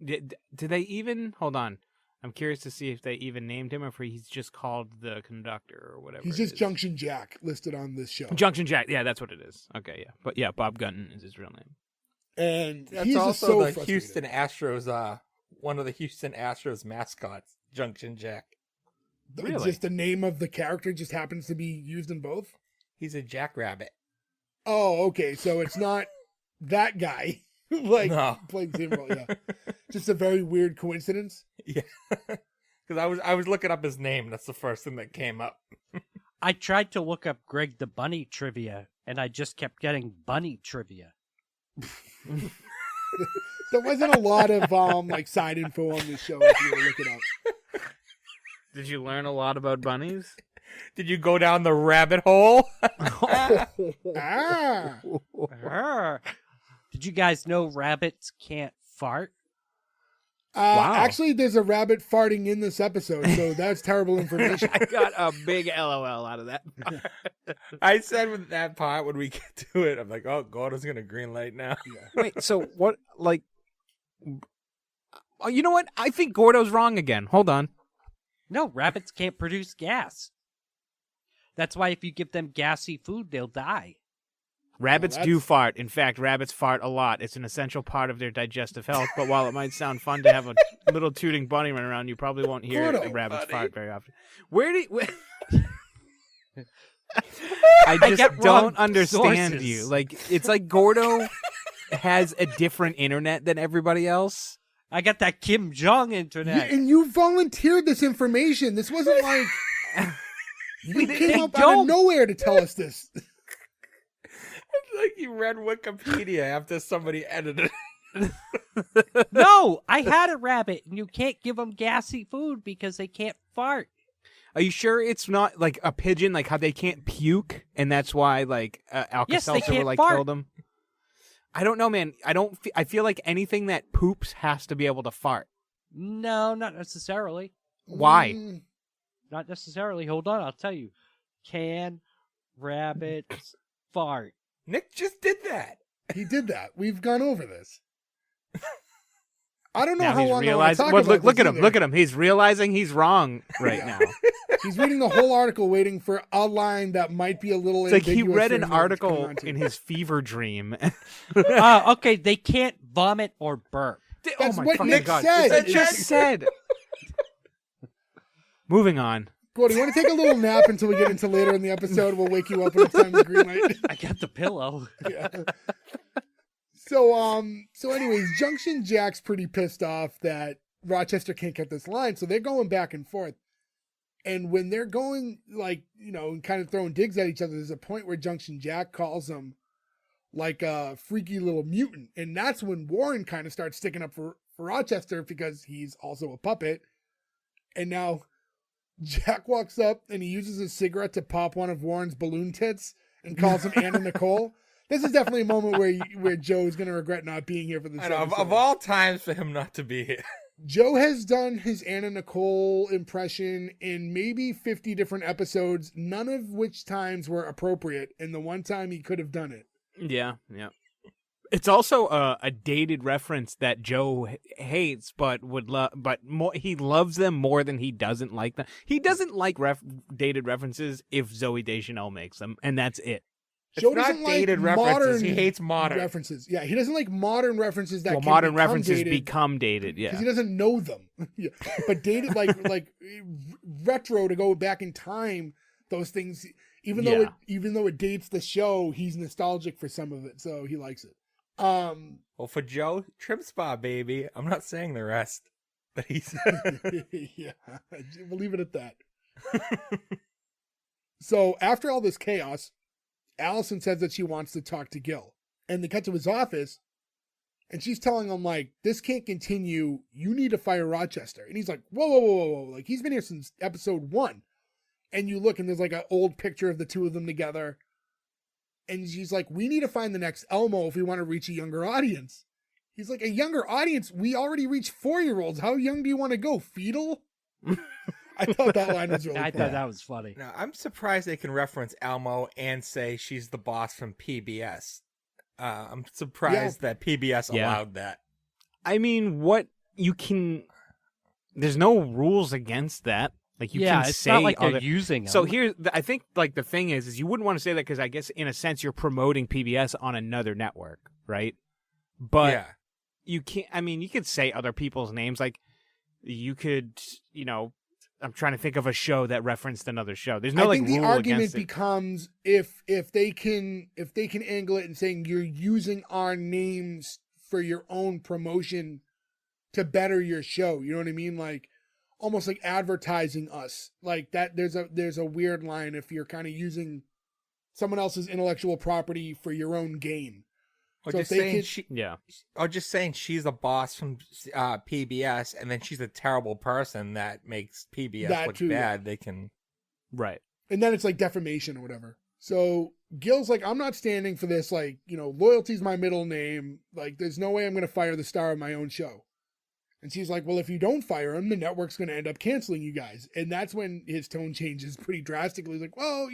did they even hold on? I'm curious to see if they even named him or if he's just called the conductor or whatever. He's it just is. Junction Jack listed on this show. Junction Jack. Yeah, that's what it is. Okay, yeah. But yeah, Bob Gunton is his real name. And That's he's just also so the frustrated. Houston Astros, one of the Houston Astros mascots, Junction Jack. Really? Just the name of the character just happens to be used in both? He's a jackrabbit. Oh, okay. So it's not that guy. Like, No. playing the same role, yeah. Just a very weird coincidence. Yeah. Because I was looking up his name. That's the first thing that came up. I tried to look up Greg the Bunny trivia, and I just kept getting bunny trivia. There wasn't a lot of like side info on this show if you were looking up. Did you learn a lot about bunnies? Did you go down the rabbit hole? Ah. Arr. Did you guys know rabbits can't fart? Wow. Actually, there's a rabbit farting in this episode, so that's terrible information. I got a big LOL out of that. I said with that part when we get to it, I'm like, oh, Gordo's gonna green light now. Wait, so what? Like, oh, you know what? I think Gordo's wrong again. Hold on. No, rabbits can't produce gas. That's why if you give them gassy food, they'll die. Rabbits Well, do that's- fart. In fact, rabbits fart a lot. It's an essential part of their digestive health. But while it might sound fun to have a little tooting bunny run around, you probably won't hear Gordo, rabbits buddy. fart very often. Where do you... I I just get wrong don't understand sources. you. Like, it's like Gordo has a different internet than everybody else. I got that Kim Jong internet. And you volunteered this information. This wasn't like you came up out don't. of nowhere to tell us this. It's like you read Wikipedia after somebody edited it. No, I had a rabbit, and you can't give them gassy food because they can't fart. Are you sure it's not like a pigeon, like how they can't puke, and that's why like Yes, they Alka-Seltzer can't like fart. killed them? I don't know, man. I feel like anything that poops has to be able to fart. No, not necessarily. Why? Mm, Not necessarily. Hold on, I'll tell you. Can rabbits fart? Nick just did that. he did that. We've gone over this. I don't know Now how he's long realizing. I want to talk about Look this at him! either. Look at him! He's realizing he's wrong right Yeah. now. He's reading the whole article, waiting for a line that might be a little. It's like he ambiguous read for an him to come article onto. in his fever dream. Okay, they can't vomit or burp. That's oh my what fucking Nick God. said. That's It what just- Nick said. Moving on. Gordy, you want to take a little nap until we get into later in the episode? We'll wake you up when it's time to green light. I got the pillow. Yeah. So anyways, Junction Jack's pretty pissed off that Rochester can't get this line, so they're going back and forth. And when they're going, like, you know, and kind of throwing digs at each other, there's a point where Junction Jack calls him like a freaky little mutant. And that's when Warren kind of starts sticking up for Rochester because he's also a puppet. And now Jack walks up and he uses his cigarette to pop one of Warren's balloon tits and calls him Anna Nicole. This is definitely a moment where Joe is going to regret not being here for this I know, episode. of all times for him not to be here. Joe has done his Anna Nicole impression in maybe 50 different episodes, none of which times were appropriate, and the one time he could have done it. Yeah, yeah. It's also a dated reference that Joe hates, but he loves them more than he doesn't like them. He doesn't like dated references if Zooey Deschanel makes them, and that's it. Joe It's not doesn't like dated references. modern He hates modern. references. Yeah, he doesn't like modern references that Well, can modern become references dated become dated. Yeah. because he doesn't know them. Yeah. But dated like retro to go back in time, those things. Even though it dates the show, he's nostalgic for some of it, so he likes it. Well, for Joe, trim spa, baby. I'm not saying the rest, but he's. Yeah, we'll leave it at that. So after all this chaos, Allison says that she wants to talk to Gil, and they cut to his office, and she's telling him, like, this can't continue. You need to fire Rochester. And he's like, whoa, whoa, whoa, whoa, whoa. Like, he's been here since episode 1. And you look, and there's like an old picture of the two of them together. And she's like, we need to find the next Elmo if we want to reach a younger audience. He's like, a younger audience? We already reach 4-year-olds. How young do you want to go? Fetal? I thought that line was really I cool. thought that was funny. Now, I'm surprised they can reference Elmo and say she's the boss from PBS. I'm surprised that PBS Yeah. allowed that. I mean, there's no rules against that. Like you Yeah, can it's say not like other. they're using them. So here, I think like the thing is you wouldn't want to say that because I guess in a sense you're promoting PBS on another network, right? But yeah. you can't. I mean, you could say other people's names. Like you could, I'm trying to think of a show that referenced another show. There's no I like think the rule argument against it. becomes if they can angle it and saying you're using our names for your own promotion to better your show. You know what I mean? Like almost like advertising us. Like that there's a weird line if you're kind of using someone else's intellectual property for your own gain. Or So just if they saying could- Yeah. or just saying she's a boss from PBS, and then she's a terrible person that makes PBS That look too, yeah. bad. They can. Right. And then it's like defamation or whatever. So Gil's like, I'm not standing for this. Like, loyalty's my middle name. Like, there's no way I'm going to fire the star of my own show. And she's like, well, if you don't fire him, the network's going to end up canceling you guys. And that's when his tone changes pretty drastically. He's like, well,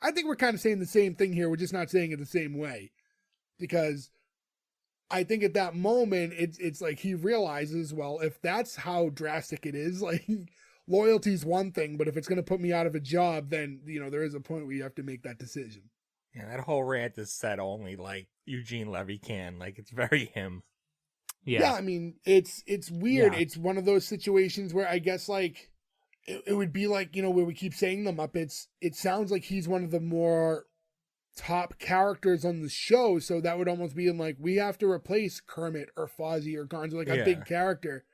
I think we're kind of saying the same thing here. We're just not saying it the same way. Because I think at that moment, it's like he realizes, well, if that's how drastic it is, like, loyalty's one thing, but if it's going to put me out of a job, then, there is a point where you have to make that decision. Yeah, that whole rant is said only like Eugene Levy can. Like, it's very him. Yeah, I mean, it's weird. Yeah. It's one of those situations where I guess, like, it would be like, where we keep saying the Muppets, it sounds like he's one of the more top characters on the show, so that would almost be in, like, we have to replace Kermit or Fozzie or Gonzo, like a big character.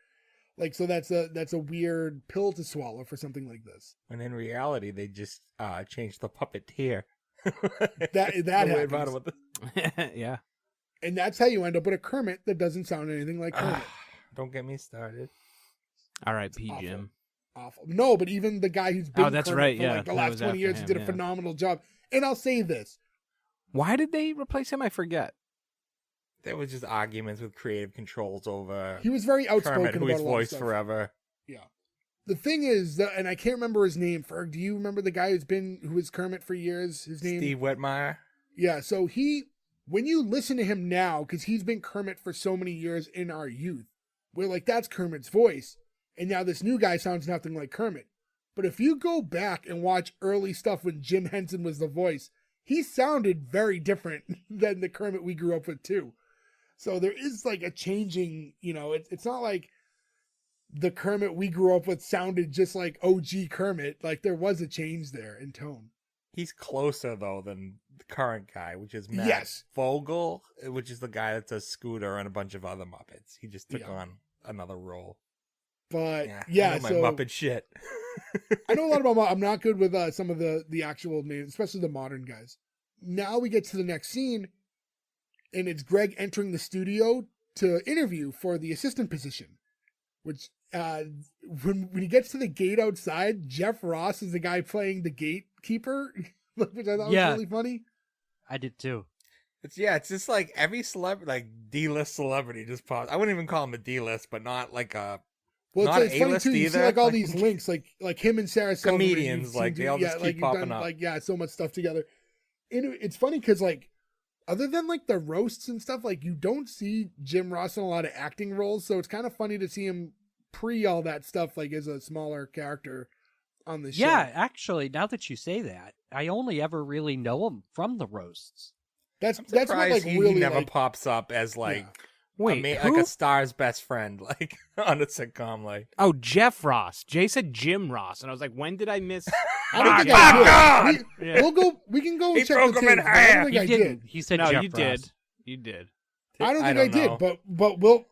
Like, so that's a weird pill to swallow for something like this. And in reality, they just changed the puppeteer. That happens. Yeah. And that's how you end up with a Kermit that doesn't sound anything like Kermit. Don't get me started. R.I.P. Jim. Awful. No, but even the guy who's been that's Kermit right, for yeah, like the that last was 20 after years him, did a yeah. phenomenal job. And I'll say this. Why did they replace him? I forget. There was just arguments with creative controls over He was very outspoken Kermit, who about he's a lot of voiced stuff. forever. Yeah. The thing is, and I can't remember his name. Ferg, do you remember the guy who was Kermit for years? His name? Steve Whitmire. Yeah, so when you listen to him now, because he's been Kermit for so many years in our youth, we're like, that's Kermit's voice. And now this new guy sounds nothing like Kermit. But if you go back and watch early stuff when Jim Henson was the voice, he sounded very different than the Kermit we grew up with too. So there is like a changing, it's not like the Kermit we grew up with sounded just like OG Kermit. Like there was a change there in tone. He's closer, though, than the current guy, which is Matt Yes. Vogel, which is the guy that does Scooter and a bunch of other Muppets. He just took Yeah. on another role. But I know my so Muppet shit. I know a lot about. I'm not good with some of the actual names, especially the modern guys. Now we get to the next scene, and it's Greg entering the studio to interview for the assistant position. Which when he gets to the gate outside, Jeff Ross is the guy playing the gatekeeper, which I thought was really funny. I did too. It's just like every celebrity, like D-list celebrity just pops. I wouldn't even call him a D-list, but not like a. Well, Not it's funny A-list too. You see either. like all these links, like him and Sarah Silverman. Comedians, like, they all just keep you've popping done, up. Like so much stuff together. And it's funny because like, other than like the roasts and stuff, like you don't see Jim Ross in a lot of acting roles, so it's kind of funny to see him pre all that stuff, like as a smaller character on the show. Yeah, actually, now that you say that, I only ever really know him from the roasts. that's I'm what surprised like he really never like, pops up as like Wait, like who? a star's best friend, like on a sitcom. Like, Oh, Jeff Ross. Jay said Jim Ross, and I was like, when did I miss? I don't think Ah, I did. Yeah. We can go He and check broke the him in tapes, but I half. don't think He I didn't. did. He said No, Jeff you Ross. did. You did. I don't think I did, know. but we'll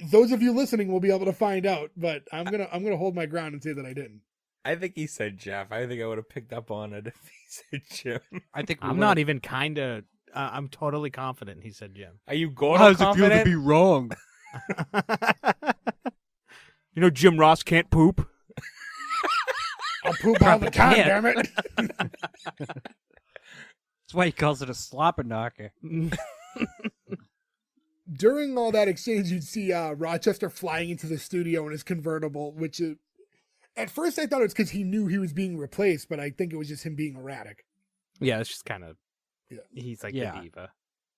those of you listening will be able to find out. But I'm gonna hold my ground and say that I didn't. I think he said Jeff. I think I would have picked up on it if he said Jim. I think we I'm would've- not even kind of. I'm totally confident he said Jim. Are you How Gordo does it feel to confident? be wrong? You know, Jim Ross can't poop. I'll poop all the time, can't. damn it. That's why he calls it a slobber knocker. During all that exchange, you'd see Rochester flying into the studio in his convertible, which at first I thought it was because he knew he was being replaced, but I think it was just him being erratic. Yeah, it's just kind of. Yeah. He's like Yeah. the diva.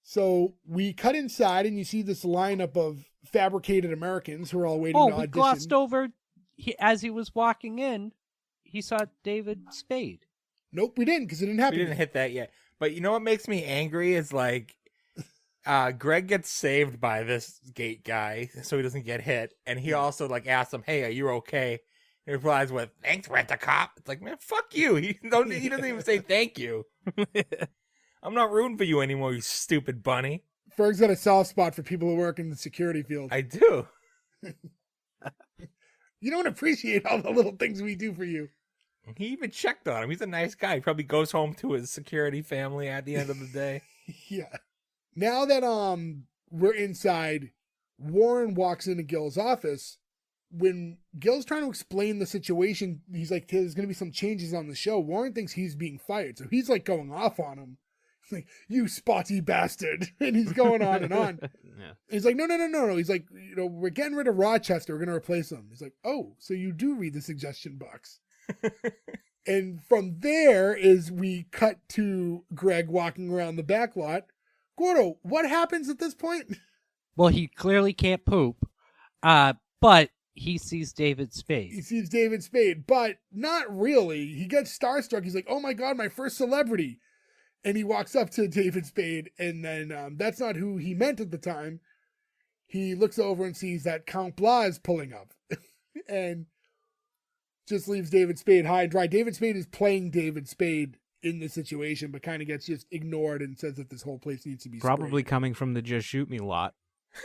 So we cut inside and you see this lineup of fabricated Americans who are all waiting to Oh, we audition. glossed over. As he was walking in, he saw David Spade. Nope, we didn't because it didn't happen. We didn't yet. hit that yet. But you know what makes me angry is like Greg gets saved by this gate guy so he doesn't get hit. And he also like asks him, "Hey, are you okay?" He replies with, "Thanks, rent a cop." It's like, man, fuck you. He doesn't even say thank you. I'm not rooting for you anymore, you stupid bunny. Ferg's got a soft spot for people who work in the security field. I do. You don't appreciate all the little things we do for you. He even checked on him. He's a nice guy. He probably goes home to his security family at the end of the day. Yeah. Now that we're inside, Warren walks into Gil's office when Gil's trying to explain the situation, he's like, there's going to be some changes on the show. Warren thinks he's being fired. So he's like going off on him. He's like, you spotty bastard. And he's going on and on. Yeah. He's like, no. He's like, we're getting rid of Rochester. We're going to replace him. He's like, oh, so you do read the suggestion box. And from there is we cut to Greg walking around the back lot. Gordo, what happens at this point? Well, he clearly can't poop, but he sees David Spade. He sees David Spade, but not really. He gets starstruck. He's like, oh my God, my first celebrity. And he walks up to David Spade, and then that's not who he meant at the time. He looks over and sees that Count Blah is pulling up and just leaves David Spade high and dry. David Spade is playing David Spade in the situation, but kind of gets just ignored and says that this whole place needs to be Probably sprayed. coming from the Just Shoot Me lot.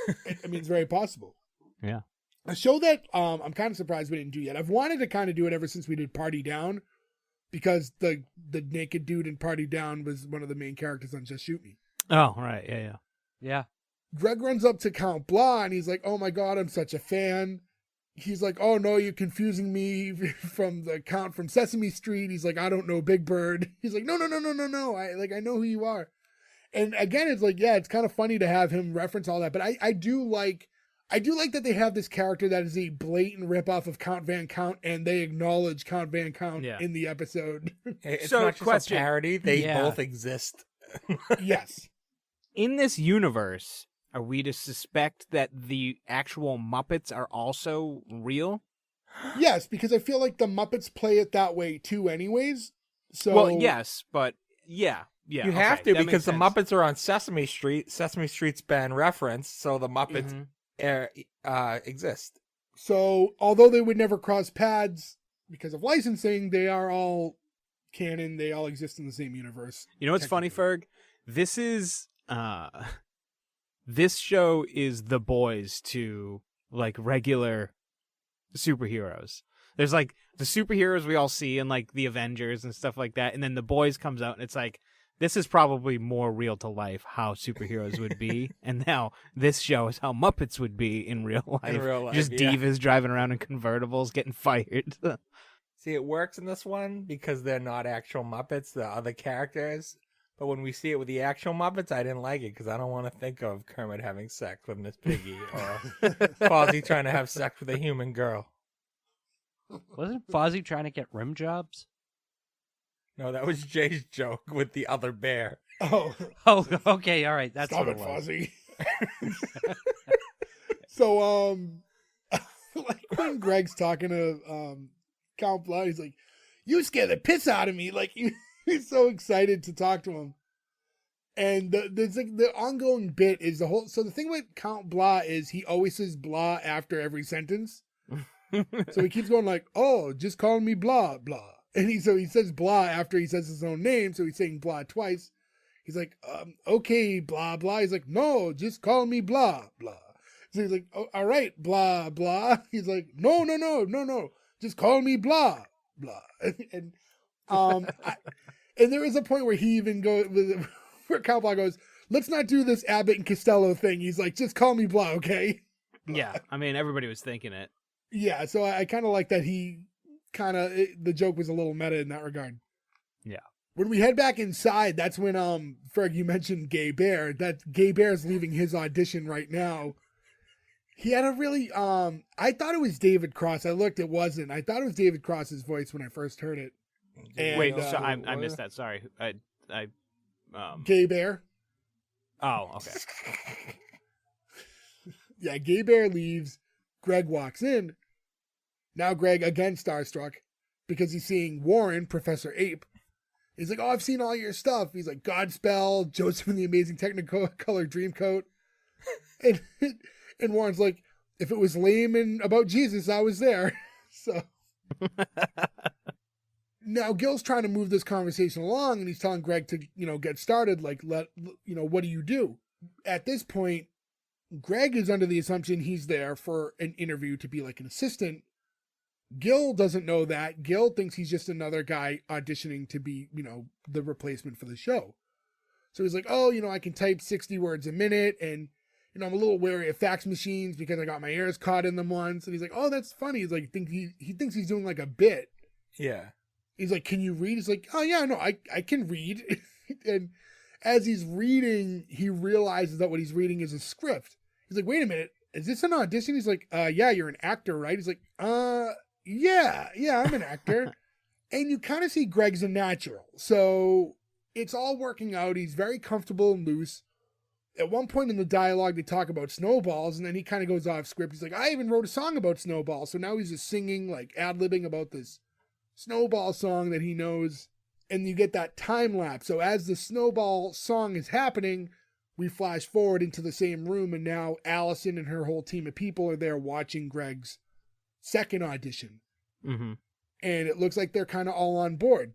I mean, it's very possible. Yeah. A show that I'm kind of surprised we didn't do yet. I've wanted to kind of do it ever since we did Party Down, because the naked dude in Party Down was one of the main characters on Just Shoot Me. Oh, right. Yeah. Yeah. Greg runs up to Count Blah and he's like, oh my God, I'm such a fan. He's like, oh no, you're confusing me from the Count from Sesame Street. He's like, I don't know Big Bird. He's like, no. I know who you are. And again, it's like, yeah, it's kind of funny to have him reference all that. But I do like that they have this character that is a blatant ripoff of Count Van Count, and they acknowledge Count Van Count in the episode. It's So, not just question. a parody. They both exist. Yes. In this universe, are we to suspect that the actual Muppets are also real? Yes, because I feel like the Muppets play it that way too anyways. So Well, yes, but yeah. You have to, that because makes the sense. Muppets are on Sesame Street. Sesame Street's been referenced, so the Muppets exist. So although they would never cross paths because of licensing, they are all canon. They all exist in the same universe. You know what's funny, Ferg? This is this show is The Boys to like regular superheroes. There's like the superheroes we all see in like the Avengers and stuff like that, and then The Boys comes out and it's like, this is probably more real to life how superheroes would be, and now this show is how Muppets would be in real life. In real life, just yeah. divas driving around in convertibles getting fired. See, it works in this one because they're not actual Muppets, the other characters. But when we see it with the actual Muppets, I didn't like it because I don't want to think of Kermit having sex with Miss Piggy or Fozzie trying to have sex with a human girl. Wasn't Fozzie trying to get rim jobs? No, that was Jay's joke with the other bear. Oh, Oh, okay, all right. That's stop what it, it was. Fozzie. So, like when Greg's talking to Count Blah, he's like, "You scare the piss out of me!" Like he's so excited to talk to him. And there's like the ongoing bit is the whole. So the thing with Count Blah is he always says blah after every sentence. So he keeps going like, "Oh, just call me blah blah," and he says blah after he says his own name. So he's saying blah twice. He's like, "Okay, blah blah." He's like, "No, just call me blah blah." So he's like, "Oh, all right, blah blah." He's like, "No, just call me blah blah." And and there is a point where he even goes, where Count Blah goes, "Let's not do this Abbott and Costello thing." He's like, "Just call me blah, okay?" Yeah, I mean, everybody was thinking it. Yeah, so I kind of like that he the joke was a little meta in that regard. Yeah. When we head back inside, that's when, Ferg, you mentioned Gay Bear. That Gay Bear's leaving his audition right now. He had a really, I thought it was David Cross. I looked, it wasn't. I thought it was David Cross's voice when I first heard it. And, Wait, so I missed that. Sorry. Gay Bear. Oh, okay. Yeah, Gay Bear leaves. Greg walks in. Now Greg, again starstruck, because he's seeing Warren, Professor Ape. He's like, "Oh, I've seen all your stuff." He's like, "Godspell, Joseph and the Amazing Technicolor Dreamcoat." And Warren's like, "If it was lame and about Jesus, I was there." So now Gil's trying to move this conversation along, and he's telling Greg to, get started. Like, what do you do? At this point, Greg is under the assumption he's there for an interview to be like an assistant. Gil doesn't know that. Gil thinks he's just another guy auditioning to be, the replacement for the show. So he's like, "Oh, I can type 60 words a minute." And I'm a little wary of fax machines because I got my ears caught in them once. And he's like, oh, that's funny. He's like, he thinks he's doing like a bit. Yeah. He's like, can you read? He's like, oh yeah, no, I can read. And as he's reading, he realizes that what he's reading is a script. He's like, wait a minute, is this an audition? He's like, yeah, you're an actor, right? He's like, yeah, I'm an actor. And you kind of see Greg's a natural. So it's all working out. He's very comfortable and loose. At one point in the dialogue, they talk about snowballs, and then he kind of goes off script. He's like, I even wrote a song about snowballs. So now he's just singing, like ad-libbing about this snowball song that he knows. And you get that time lapse. So as the snowball song is happening, we flash forward into the same room, and now Allison and her whole team of people are there watching Greg's second audition. Mm-hmm. And it looks like they're kind of all on board.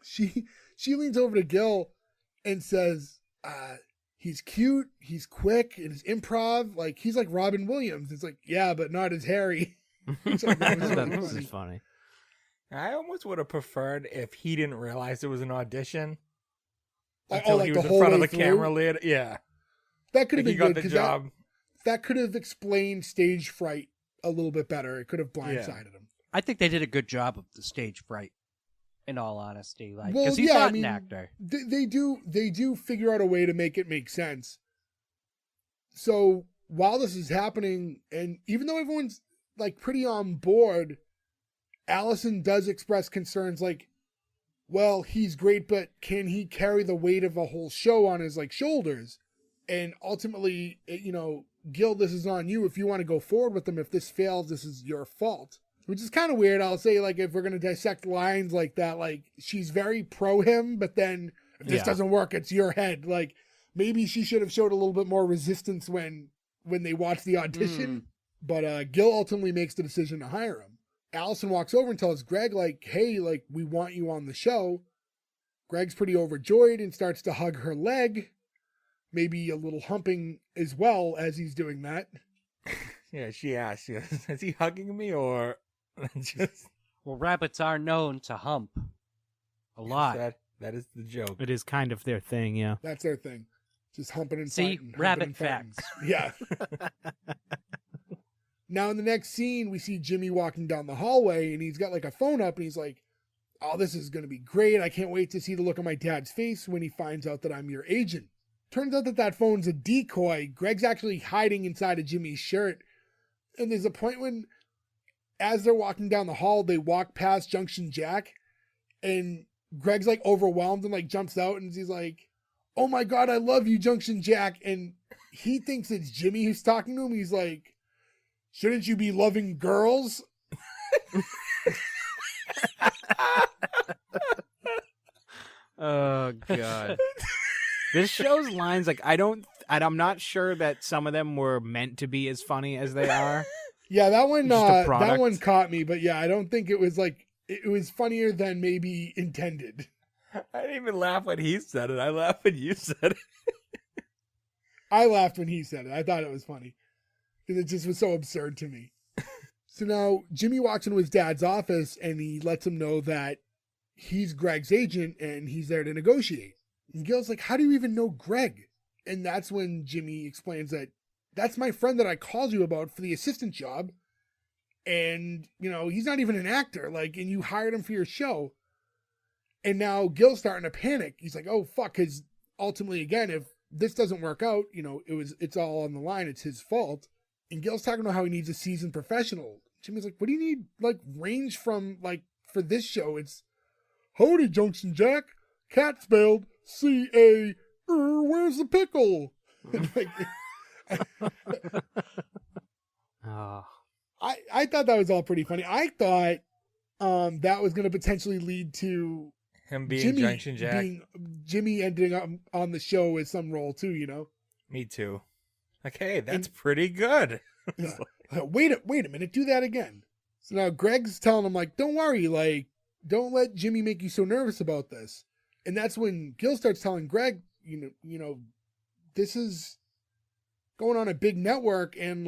She leans over to Gil and says, he's cute, he's quick, and his improv, like, he's like Robin Williams. It's like, yeah, but not as Harry. It's like, that was really This funny. is funny. I almost would have preferred if he didn't realize it was an audition. Like, Until like he the was in whole front of way the camera through? later. Yeah. That could have Like he been got good, the because job. that could have explained stage fright a little bit better. It could have blindsided Yeah. him. I think they did a good job of the stage fright. In all honesty, like, Well, because he's yeah, not I mean, an actor. They do figure out a way to make it make sense. So while this is happening, and even though everyone's like pretty on board, Allison does express concerns like, well, he's great, but can he carry the weight of a whole show on his like shoulders? And ultimately, Gil, this is on you. If you want to go forward with him, if this fails, this is your fault. Which is kind of weird. I'll say, like, if we're going to dissect lines like that, like, she's very pro him, but then if this doesn't work, it's your head. Like, maybe she should have showed a little bit more resistance when they watched the audition. But Gil ultimately makes the decision to hire him. Allison walks over and tells Greg, like, hey, like, we want you on the show. Greg's pretty overjoyed and starts to hug her leg. Maybe a little humping as well as he's doing that. Yeah, she asked, she goes, is he hugging me or just... Well, rabbits are known to hump a lot. That is the joke. It is kind of their thing, yeah. That's their thing. Just humping and See, fighting. rabbit humping and facts. fighting. Yeah. Now in the next scene, we see Jimmy walking down the hallway, and he's got like a phone up, and he's like, oh, this is going to be great. I can't wait to see the look on my dad's face when he finds out that I'm your agent. Turns out that phone's a decoy. Greg's actually hiding inside of Jimmy's shirt. And there's a point when, as they're walking down the hall, they walk past Junction Jack, and Greg's like overwhelmed and like jumps out, and he's like, oh my God, I love you, Junction Jack. And he thinks it's Jimmy who's talking to him. He's like, shouldn't you be loving girls? Oh God. This show's lines, like, I'm not sure that some of them were meant to be as funny as they are. Yeah, that one Just a that product. one caught me, but yeah, I don't think it was like, it was funnier than maybe intended. I didn't even laugh when he said it. I laughed when you said it. I laughed when he said it. I thought it was funny because it just was so absurd to me. So now Jimmy walks into his dad's office and he lets him know that he's Greg's agent and he's there to negotiate. And Gil's like, how do you even know Greg? And that's when Jimmy explains that that's my friend that I called you about for the assistant job. And, he's not even an actor, like, and you hired him for your show. And now Gil's starting to panic. He's like, oh, fuck, because ultimately, again, if this doesn't work out, it's all on the line. It's his fault. And Gil's talking about how he needs a seasoned professional. Jimmy's like, what do you need, like, range from, like, for this show? It's, howdy, Junction Jack. Cat spelled C-A, where's the pickle? Like, Oh. I thought that was all pretty funny. I thought that was going to potentially lead to Him being Junction Jack. Jimmy ending up on the show as some role too, Me too. Like, hey, that's pretty good. Wait a minute, do that again. So now Greg's telling him, like, don't worry, like, don't let Jimmy make you so nervous about this. And that's when Gil starts telling Greg, this is going on a big network, and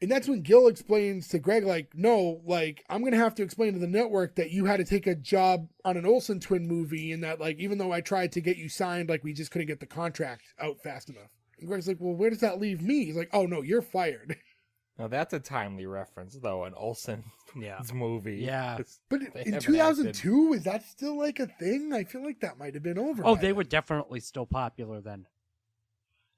that's when Gil explains to Greg, like, no, like, I'm going to have to explain to the network that you had to take a job on an Olsen twin movie, and that, like, even though I tried to get you signed, like, we just couldn't get the contract out fast enough. And Greg's like, well, where does that leave me? He's like, oh, no, you're fired. Now, that's a timely reference, though, an Olsen's movie. Yeah. But They in haven't 2002, is that still like a thing? I feel like that might have been over. Oh, by they then. were definitely still popular then.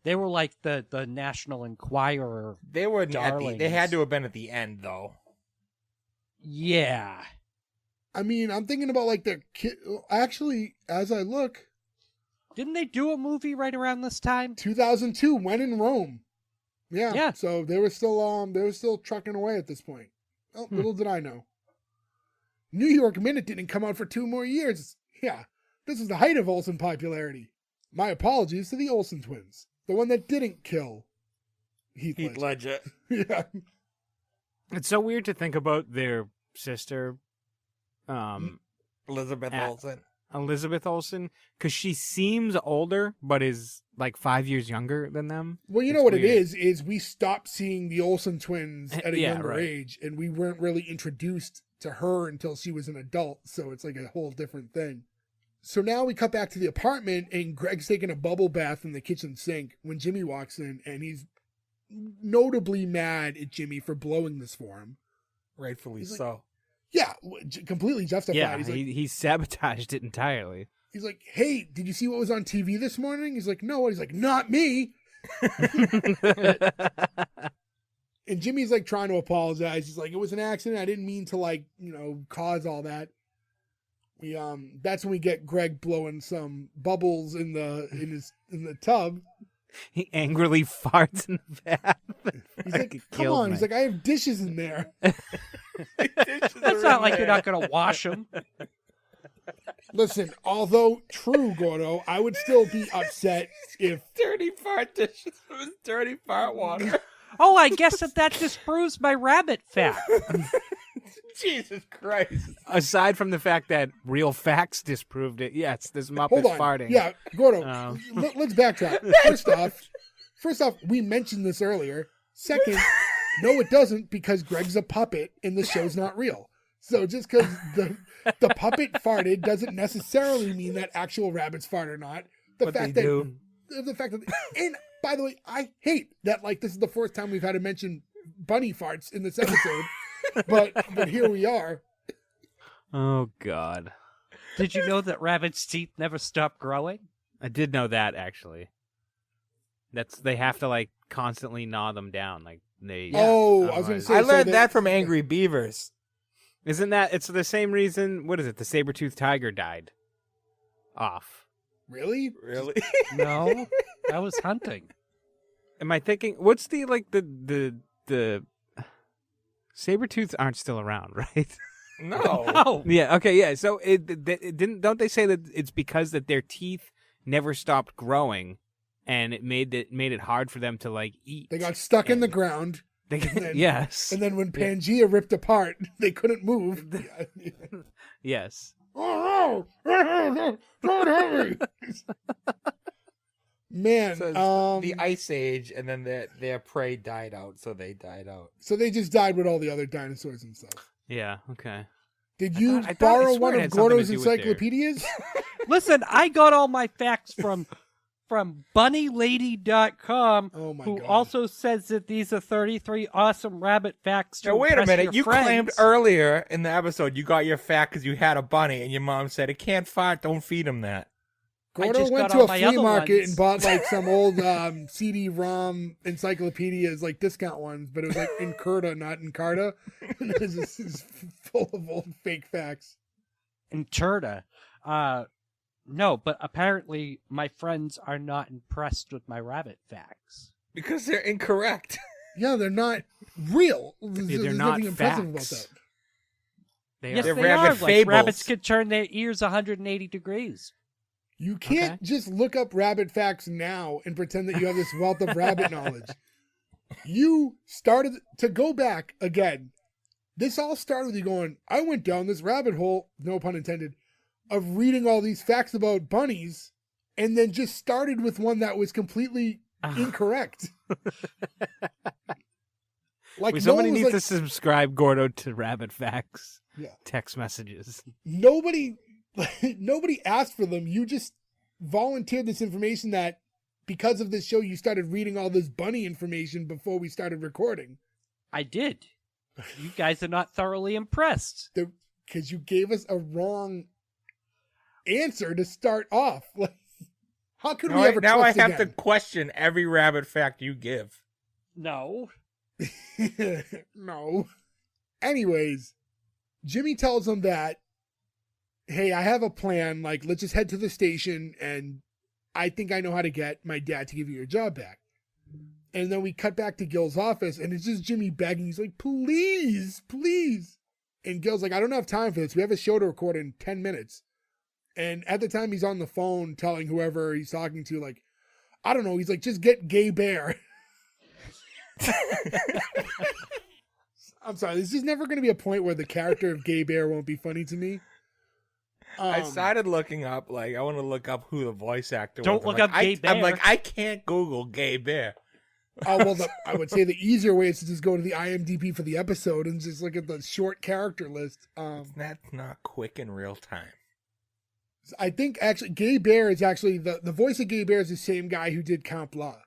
They were like the National Enquirer. They were Darlings. they had to have been at the end, though. Yeah. I mean, I'm thinking about like the kid. Actually, as I look, Didn't they do a movie right around this time? 2002, When in Rome. Yeah. Yeah. So they were still trucking away at this point. Oh, little did I know. New York Minute didn't come out for 2 more years. Yeah. This is the height of Olsen popularity. My apologies to the Olsen twins. The one that didn't kill Heath Ledger. Yeah. It's so weird to think about their sister, Elizabeth Olsen. Elizabeth Olsen, because she seems older, but is like 5 years younger than them. Well, you know It's what weird. it is we stopped seeing the Olsen twins at a Yeah, younger right. age, and we weren't really introduced to her until she was an adult, so it's like a whole different thing. So now we cut back to the apartment, and Greg's taking a bubble bath in the kitchen sink when Jimmy walks in, and he's notably mad at Jimmy for blowing this for him. Rightfully He's like- so. Yeah, completely justified. Yeah, he's like, he sabotaged it entirely. he's like, hey, did you see what was on TV this morning? He's like, no. He's like, not me. And Jimmy's like trying to apologize. He's like, it was an accident. I didn't mean to like, cause all that. We that's when we get Greg blowing some bubbles in the tub. He angrily farts in the bath. He's like, come on. He's like, I have dishes in there. That's not like you're not going to wash them. Listen, although true, Gordo, I would still be upset if Dirty fart dishes with dirty fart water. Oh, I guess that disproves my rabbit fact. Jesus Christ. Aside from the fact that real facts disproved it, yes, this Muppet hold on. farting. Yeah, Gordo, Um. let's backtrack. First off, we mentioned this earlier. Second, no, it doesn't, because Greg's a puppet and the show's not real. So just because the puppet farted doesn't necessarily mean that actual rabbits fart or not. The But fact they that do. the fact that, and by the way, I hate that. Like, this is the fourth time we've had to mention bunny farts in this episode, but here we are. Oh God, Did you know that rabbits' teeth never stop growing? I did know that actually. They have to like constantly gnaw them down, like they. Oh, I was going to say. I so learned that from Angry Beavers. Isn't that? It's the same reason. What is it? The saber-toothed tiger died off. Really? Really? No, that was hunting. Am I thinking? What's the saber-tooths aren't still around, right? No. Oh, Yeah. Okay. Yeah. So it didn't. Don't they say that it's because that their teeth never stopped growing, and it made it hard for them to like eat. They got stuck in the ground, They- then- yes. and then when Pangea ripped apart, they couldn't move. Yes. Oh no! Don't hurt me! Man, So the Ice Age, and then their prey died out, so they died out. so they just died with all the other dinosaurs and stuff. Yeah. Okay. Did you I borrow swear one it of had something to Gordo's do with their- encyclopedias? listen, I got all my facts from bunnylady.com, Oh my who God. also says that these are 33 awesome rabbit facts to Now, wait a impress minute. your You friends. claimed earlier in the episode you got your fact because you had a bunny, and your mom said, it can't fart, don't feed him that. I Gordo just went got to all a my flea other market ones. and bought like some old CD-ROM encyclopedias, like discount ones, but it was like Encarta, not Encarta. And it was just full of old fake facts. Enturda. No, but apparently my friends are not impressed with my rabbit facts. Because they're incorrect. Yeah, they're not real. They're There's not nothing impressive about facts. that. They Yes, are. They're they rabbit are. Like, fables. rabbits could turn their ears 180 degrees. You can't just look up rabbit facts now and pretend that you have this wealth of rabbit knowledge. You started to go back again. This all started with you going, I went down this rabbit hole, no pun intended, of reading all these facts about bunnies, and then just started with one that was completely incorrect. Like Somebody no one was needs to like, subscribe Gordo to Rabbit Facts. Yeah. Text messages. nobody asked for them. You just volunteered this information that because of this show, you started reading all this bunny information before we started recording. I did. You guys are not thoroughly impressed. Because you gave us a wrong answer to start off. Like, how could we ever now I trust have to again? question every rabbit fact you give. No. No. Anyways, Jimmy tells him that, hey, I have a plan. Like, let's just head to the station, and I think I know how to get my dad to give you your job back. And then we cut back to Gil's office, and it's just Jimmy begging. He's like, please, please. And Gil's like, I don't have time for this. We have a show to record in 10 minutes. And at the time, he's on the phone telling whoever he's talking to, like, I don't know. He's like, just get Gay Bear. I'm sorry. This is never going to be a point where the character of Gay Bear won't be funny to me. I started looking up, like, I want to look up who the voice actor was. Don't look up Gay Bear. I'm like, I can't Google Gay Bear. Well, I would say the easier way is to just go to the IMDb for the episode and just look at the short character list. That's not quick in real time. I think actually Gay Bear is actually the voice of Gay Bear is the same guy who did Count Blah.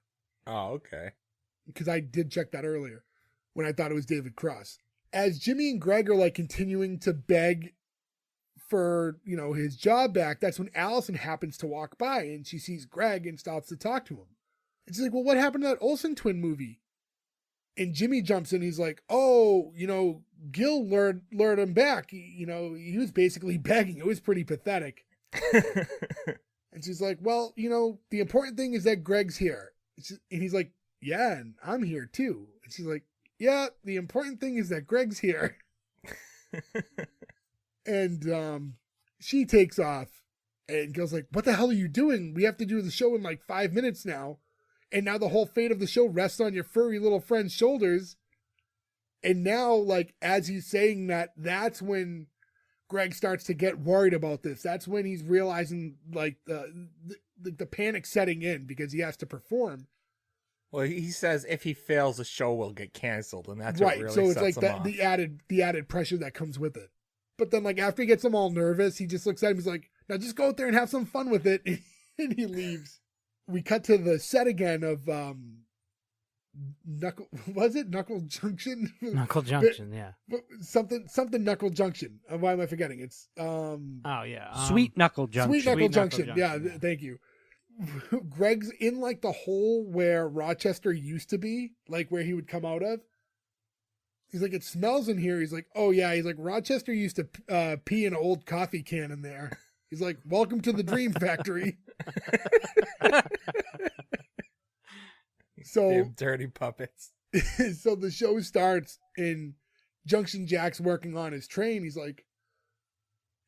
Oh, okay. Because I did check that earlier when I thought it was David Cross. As Jimmy and Greg are like continuing to beg for, you know, his job back, that's when Allison happens to walk by and she sees Greg and stops to talk to him. And she's like, well, what happened to that Olsen twin movie? And Jimmy jumps in. He's like, oh, you know, Gil lured him back. He was basically begging. It was pretty pathetic. And she's like, well, you know, the important thing is that Greg's here. And he's like, yeah, and I'm here too. And she's like, yeah, the important thing is that Greg's here. And she takes off. And Gil's like, what the hell are you doing? We have to do the show in like 5 minutes now. And now the whole fate of the show rests on your furry little friend's shoulders. And now, like, as he's saying that, that's when Greg starts to get worried about this. That's when he's realizing, like, the panic setting in because he has to perform. Well, he says if he fails, the show will get canceled, and that's right. What really So it's sets like him off. the added pressure that comes with it. But then, like, after he gets them all nervous, he just looks at him. He's like, now just go out there and have some fun with it. And he leaves. We cut to the set again of Knuckle Junction? Knuckle Junction, yeah. Something Knuckle Junction. Why am I forgetting? It's Sweetknuckle Junction. Sweetknuckle Junction. Yeah, yeah. Thank you. Greg's in like the hole where Rochester used to be, like where he would come out of. He's like, it smells in here. He's like, oh yeah. He's like, Rochester used to pee in an old coffee can in there. He's like, welcome to the Dream Factory. So Damn dirty puppets. So the show starts and Junction Jack's working on his train. He's like,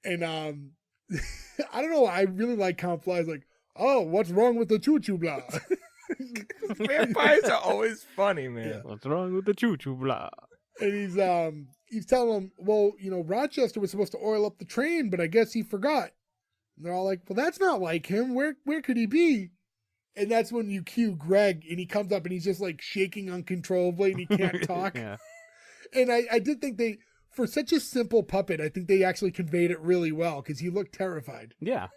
and I don't know. I really like Count Fly's like, oh, what's wrong with the choo choo blah? Vampires are always funny, man. Yeah. What's wrong with the choo-choo blah? And he's telling him, well, you know, Rochester was supposed to oil up the train, but I guess he forgot. And they're all like, well, that's not like him. Where could he be? And that's when you cue Greg, and he comes up, and he's just like shaking uncontrollably, and he can't talk. Yeah. And I did think for such a simple puppet, I think they actually conveyed it really well, because he looked terrified. Yeah.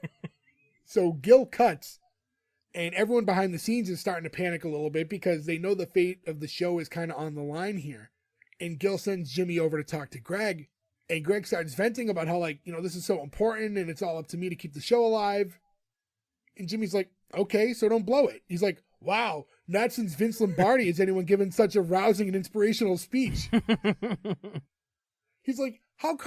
So Gil cuts, and everyone behind the scenes is starting to panic a little bit, because they know the fate of the show is kind of on the line here. And Gil sends Jimmy over to talk to Greg, and Greg starts venting about how, like, you know, this is so important, and it's all up to me to keep the show alive. And Jimmy's like, okay, so don't blow it. He's like, wow, not since Vince Lombardi has anyone given such a rousing and inspirational speech. He's like, how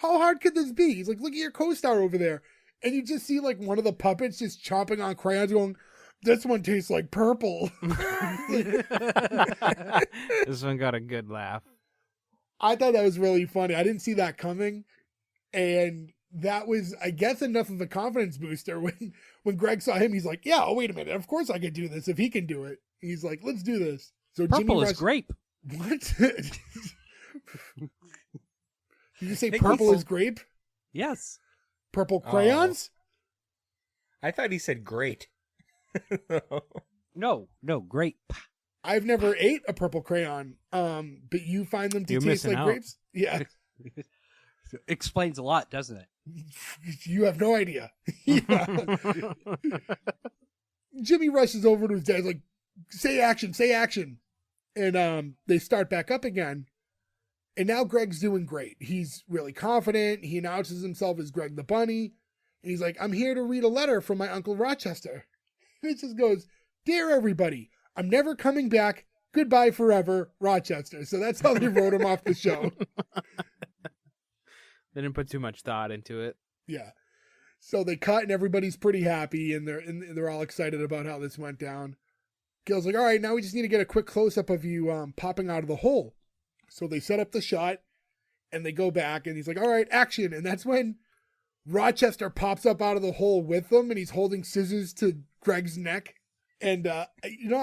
hard could this be? He's like, look at your co-star over there. And you just see like one of the puppets just chomping on crayons going, this one tastes like purple. This one got a good laugh. I thought that was really funny. I didn't see that coming. And that was, I guess, enough of a confidence booster. When Greg saw him, he's like, yeah, oh, wait a minute. Of course I could do this if he can do it. He's like, let's do this. So Purple is grape. What? Did you say purple is grape? Yes. Purple crayons? I thought he said great. No, grape. I've never ate a purple crayon, but you find them to You're taste missing like out. grapes? Yeah. Explains a lot, doesn't it? You have no idea. Yeah. Jimmy rushes over to his dad, like, say action, say action. And they start back up again. And now Greg's doing great. He's really confident. He announces himself as Greg the Bunny. And he's like, I'm here to read a letter from my Uncle Rochester. And it just goes, Dear everybody, I'm never coming back. Goodbye forever, Rochester. So that's how they wrote him off the show. They didn't put too much thought into it. Yeah. So they cut and everybody's pretty happy and they're all excited about how this went down. Gil's like, all right, now we just need to get a quick close-up of you popping out of the hole. So they set up the shot and they go back and he's like, all right, action. And that's when Rochester pops up out of the hole with them and he's holding scissors to Greg's neck. And, I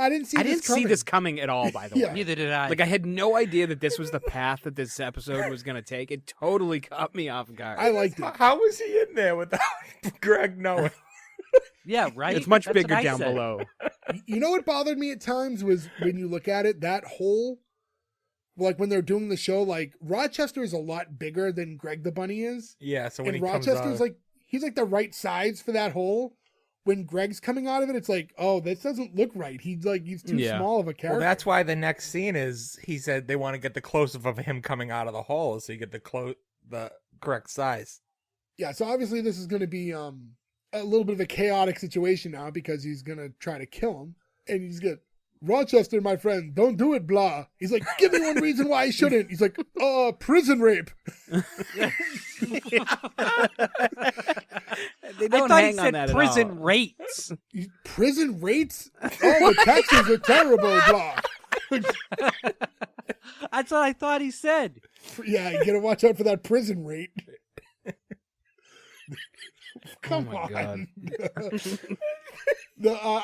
didn't see this coming at all, by the Yeah. way. Neither did I. Like, I had no idea that this was the path that this episode was going to take. It totally caught me off guard. I liked it. How was he in there without Greg knowing? Yeah, right. It's much That's bigger what I down said. below. You know what bothered me at times was when you look at it, that hole, like when they're doing the show, like Rochester is a lot bigger than Greg the Bunny is. Yeah, so when And he comes Rochester's out, like, he's like the right size for that hole. When Greg's coming out of it, it's like, oh, this doesn't look right. He's too Yeah. small of a character. well, that's why the next scene is he said they want to get the close-up of him coming out of the hole so you get the correct size. Yeah, so obviously this is going to be a little bit of a chaotic situation now because he's going to try to kill him. And he's going to, Rochester, my friend, don't do it, blah. He's like, give me one reason why I shouldn't. He's like, prison rape. They I don't thought he hang on said that at prison all. rates. Prison rates? Oh, the taxes are terrible, blah. That's what I thought he said. Yeah, you got to watch out for that prison rate. Come my on. God.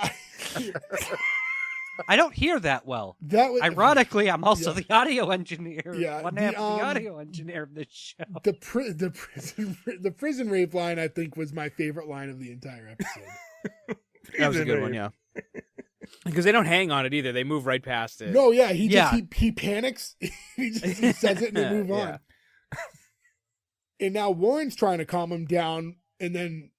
I don't hear that well. That was Ironically, I'm also Yeah. the audio engineer. Yeah, One the, half of the audio engineer of this show. the prison rape line. I think was my favorite line of the entire episode. That was a good one, yeah. Because they don't hang on it either. They move right past it. No, yeah, he Yeah. he panics. he says it and they move on. Yeah. And now Warren's trying to calm him down, and then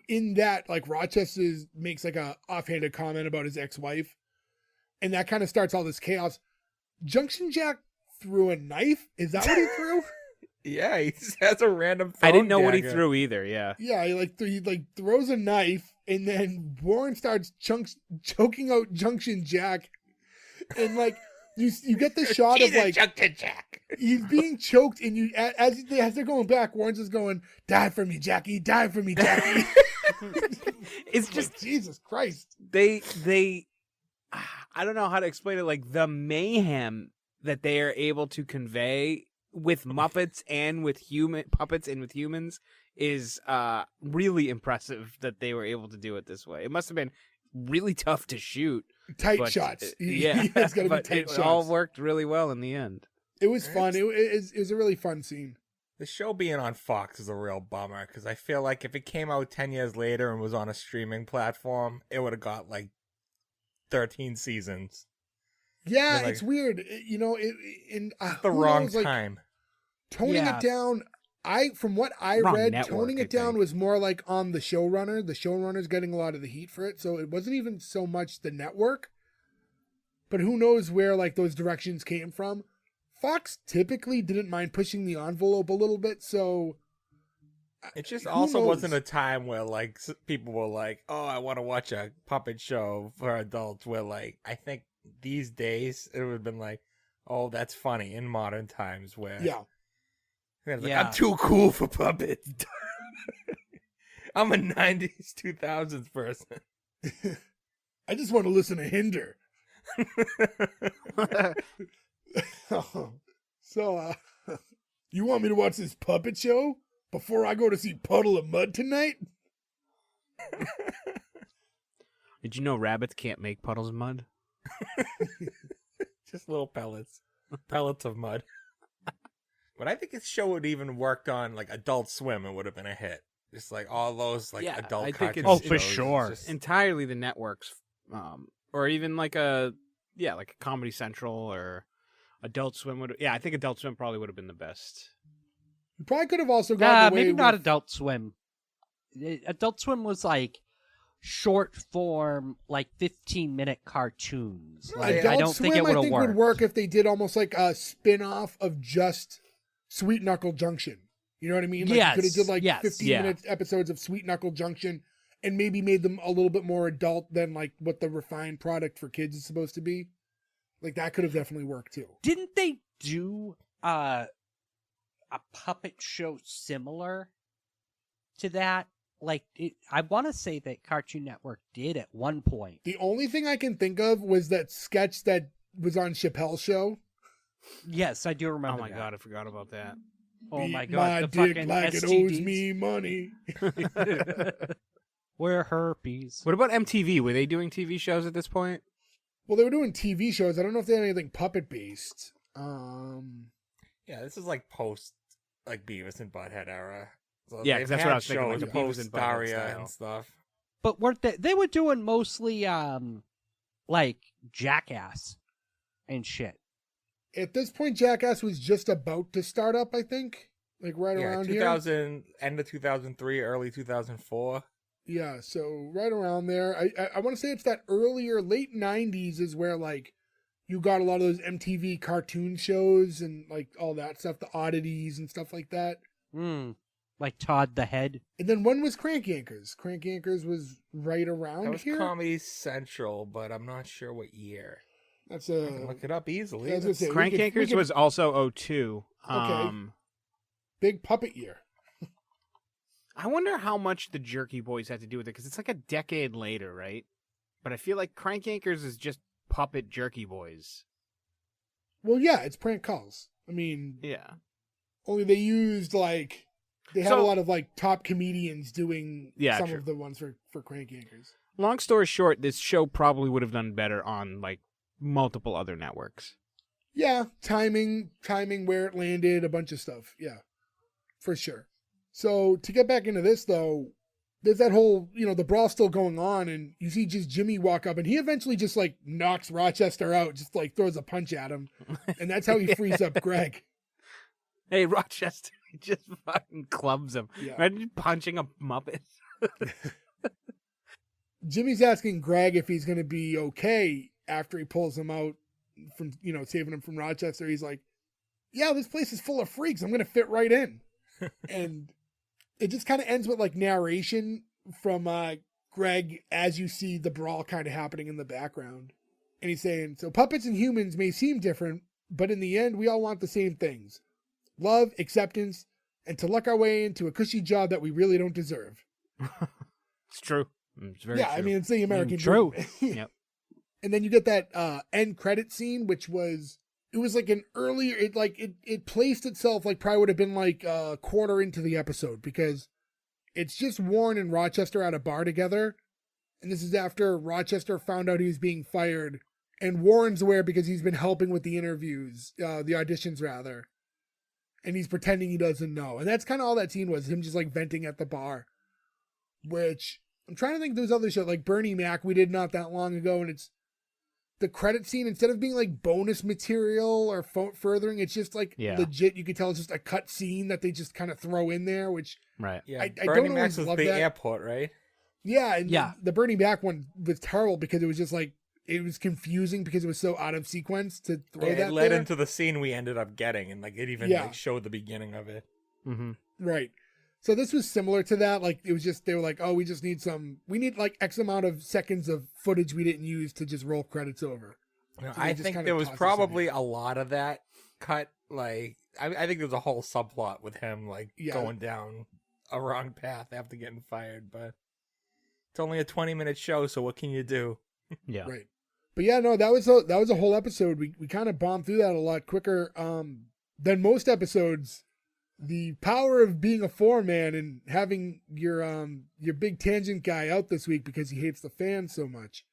in that, like Rochester makes like a offhanded comment about his ex-wife, and that kind of starts all this chaos. Junction Jack threw a knife. Is that what he threw? Yeah, he just has a random I didn't know phone what he dagger. threw either, yeah. Yeah, he throws a knife, and then Warren starts choking out Junction Jack, and like you get the shot of like Junction Jack. he's being choked, and you as they're going back, Warren's just going, "Die for me, Jackie! Die for me, Jackie!" It's just like, Jesus Christ. they I don't know how to explain it, like the mayhem that they are able to convey with Muppets and with puppets and with humans is really impressive that they were able to do it this way. It must have been really tough to shoot. Tight but, shots. Yeah, It's got to be but tight it shots. all worked really well in the end. It was fun. It was a really fun scene. The show being on Fox is a real bummer because I feel like if it came out 10 years later and was on a streaming platform, it would have got like 13 seasons. Yeah, Like- it's weird. The wrong time. Toning Yeah. it down. From what I Wrong read, network, toning I it down think. was more like on the showrunner. The showrunner's getting a lot of the heat for it, so it wasn't even so much the network. But who knows where like those directions came from? Fox typically didn't mind pushing the envelope a little bit, so It just who also knows? wasn't a time where like people were like, "Oh, I want to watch a puppet show for adults." Where like I think these days it would have been like, "Oh, that's funny." In modern times, where yeah. it's like, Yeah. I'm too cool for puppets. I'm a '90s, 2000s person. I just want to listen to Hinder. So, you want me to watch this puppet show before I go to see Puddle of Mud tonight? Did you know rabbits can't make puddles of mud? Just little pellets of mud. But I think this show would even worked on like Adult Swim. It would have been a hit. Just like all those like Yeah, adult I think cartoon it's- Oh, for shows. sure. Just- Entirely the networks, or even like a Comedy Central or Adult Swim would. Yeah, I think Adult Swim probably would have been the best. You probably could have also gotten away Maybe not with... Adult Swim. Adult Swim was like short form, like 15-minute cartoons. Like, Adult I don't Swim, think it would I have think worked. would work if they did almost like a spin-off of just Sweetknuckle Junction. You know what I mean? Like you could have did like yes. 15-minute episodes of Sweetknuckle Junction and maybe made them a little bit more adult than like what the refined product for kids is supposed to be. Like that could have definitely worked too. Didn't they do a puppet show similar to that? Like, I want to say that Cartoon Network did at one point. The only thing I can think of was that sketch that was on Chappelle's show. Yes, I do Oh remember. my that. god, I forgot about that. Oh Beat my god, my the dick fucking like STDs. it owes me money. We're herpes. What about MTV? Were they doing TV shows at this point? Well, they were doing TV shows. I don't know if they had anything puppet based. Yeah, this is like post like Beavis and Butthead era. So Yeah, they've 'cause that's had what I was thinking, like shows a Beavis post and Butthead Daria style. and stuff. But weren't they were doing mostly like Jackass and shit. At this point, Jackass was just about to start up, I think. Like right Yeah, around 2000, end of 2003, early 2004. here. Yeah, so right around there. I want to say it's that earlier, late 90s is where like you got a lot of those MTV cartoon shows and like all that stuff, the oddities and stuff like that. Like Todd the Head. And then when was Crank Yankers? Crank Yankers was right That around was here. Comedy Central, but I'm not sure what year. That's I can look it up easily. I was gonna say, Crank we Yankers could- was also 02. Okay. big puppet year. I wonder how much the Jerky Boys had to do with it, because it's like a decade later, right? But I feel like Crank Yankers is just puppet Jerky Boys. Well, yeah, it's prank calls. I mean, Yeah. only they used like they had So- a lot of like top comedians doing Yeah, some true. of the ones for Crank Yankers. Long story short, this show probably would have done better on like multiple other networks. Yeah, timing where it landed, a bunch of stuff. Yeah, for sure. So to get back into this though, there's that whole, the brawl's still going on and you see just Jimmy walk up and he eventually just like knocks Rochester out, just like throws a punch at him. And that's how he frees up Greg. Hey, Rochester, he just fucking clubs him. Yeah. Imagine punching a Muppet. Jimmy's asking Greg if he's going to be okay after he pulls him out from, saving him from Rochester. He's like, yeah, this place is full of freaks. I'm going to fit right in. And it just kind of ends with like narration from Greg as you see the brawl kind of happening in the background. And he's saying, so puppets and humans may seem different, but in the end, we all want the same things. Love, acceptance, and to luck our way into a cushy job that we really don't deserve. It's true. It's very true. I mean, it's the American true. dream. Yep. And then you get that end credit scene, which was like an earlier, it placed itself like probably would have been like a quarter into the episode because it's just Warren and Rochester at a bar together. And this is after Rochester found out he was being fired. And Warren's aware because he's been helping with the interviews, the auditions rather. And he's pretending he doesn't know. And that's kind of all that scene was, him just like venting at the bar. Which, I'm trying to think of those other shows, like Bernie Mac we did not that long ago, and it's the credit scene, instead of being like bonus material or furthering, it's just like legit, you could tell it's just a cut scene that they just kind of throw in there, which right. Yeah, I Bernie don't Mac's always was love the that. airport, right? Yeah, and Yeah. the Bernie Mac one was terrible because it was just like, it was confusing because it was so out of sequence to throw Yeah, that it led there. into the scene we ended up getting, and like it even Yeah. like showed the beginning of it. Mm-hmm. Right. So this was similar to that. Like, it was just, they were like, oh, we need like X amount of seconds of footage we didn't use to just roll credits over. You know, So they I just think kinda there was toss us in probably a lot of that cut. Like, I think there was a whole subplot with him like Yeah. going down a wrong path after getting fired. But it's only a 20-minute show, so what can you do? Yeah. Right. But yeah, no, that was a whole episode. We kind of bombed through that a lot quicker than most episodes. The power of being a four-man and having your big tangent guy out this week because he hates the fans so much.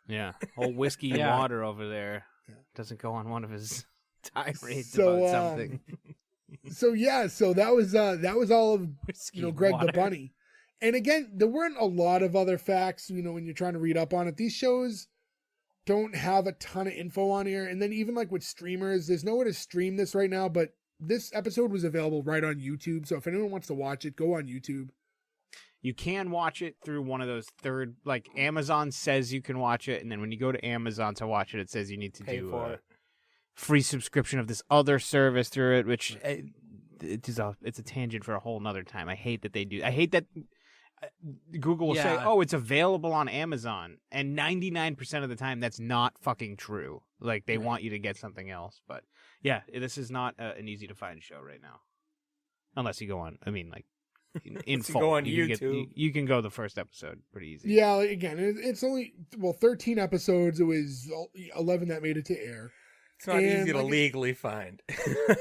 Yeah. Old whiskey and Yeah. water over there Yeah. doesn't go on one of his tirades So, about something. So yeah, so that was all of Whiskey Greg water. the Bunny. And again, there weren't a lot of other facts, when you're trying to read up on it. These shows don't have a ton of info on here. And then even like with streamers, there's nowhere to stream this right now, but this episode was available right on YouTube. So if anyone wants to watch it, go on YouTube. You can watch it through one of those third, like Amazon says you can watch it, and then when you go to Amazon to watch it, it says you need to Pay do for a it. free subscription of this other service through it, which it's a tangent for a whole nother time. I hate that they do. I hate that Google will say, Yeah. "Oh, it's available on Amazon," and 99% of the time that's not fucking true. Like they want you to get something else. But yeah, this is not an easy to find show right now, unless you go on. I mean, like in Unless you full, go on you can YouTube. you can go the first episode pretty easy. Yeah, like, again, it's only 13 episodes. It was 11 that made it to air. It's not And, easy to like, legally find.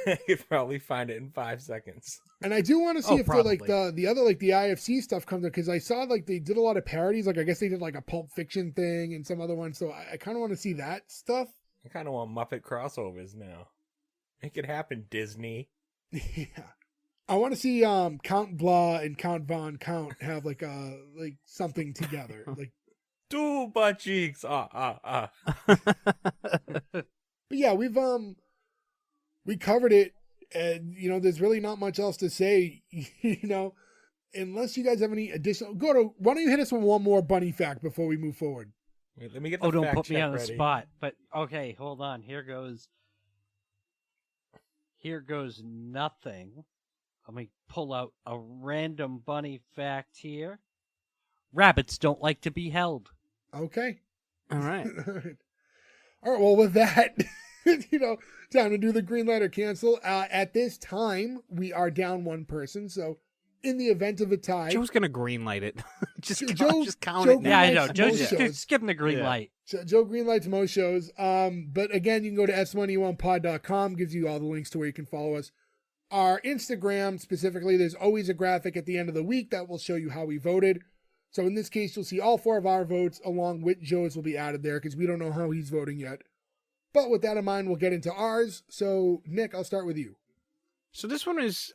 You could probably find it in 5 seconds. And I do want to see Oh, if the probably. the other like the IFC stuff comes up, because I saw like they did a lot of parodies. Like I guess they did like a Pulp Fiction thing and some other one. So I kind of want to see that stuff. I kind of want Muppet crossovers now. Make it happen, Disney. Yeah, I want to see Count Blah and Count Von Count have like something together. Like, Two butt cheeks. Ah. but yeah, we covered it, and there's really not much else to say. Unless you guys have any additional. Why don't you hit us with one more bunny fact before we move forward? Wait, let me get the don't fact put me check on the ready. spot. But okay, hold on. Here goes nothing. Let me pull out a random bunny fact here. Rabbits don't like to be held. Okay. All right. All right. Well, with that, time to do the green light or cancel. At this time, we are down one person. So, in the event of a tie, Joe's gonna greenlight it. just Joe- count Joe it now. Yeah, I Greenlight's know. Joe, most shows. just give him the green Yeah. light. Joe greenlights most shows. But again, you can go to S1E1pod.com. Gives you all the links to where you can follow us. Our Instagram specifically, there's always a graphic at the end of the week that will show you how we voted. So in this case, you'll see all 4 of our votes along with Joe's will be added there because we don't know how he's voting yet. But with that in mind, we'll get into ours. So Nick, I'll start with you. So this one is,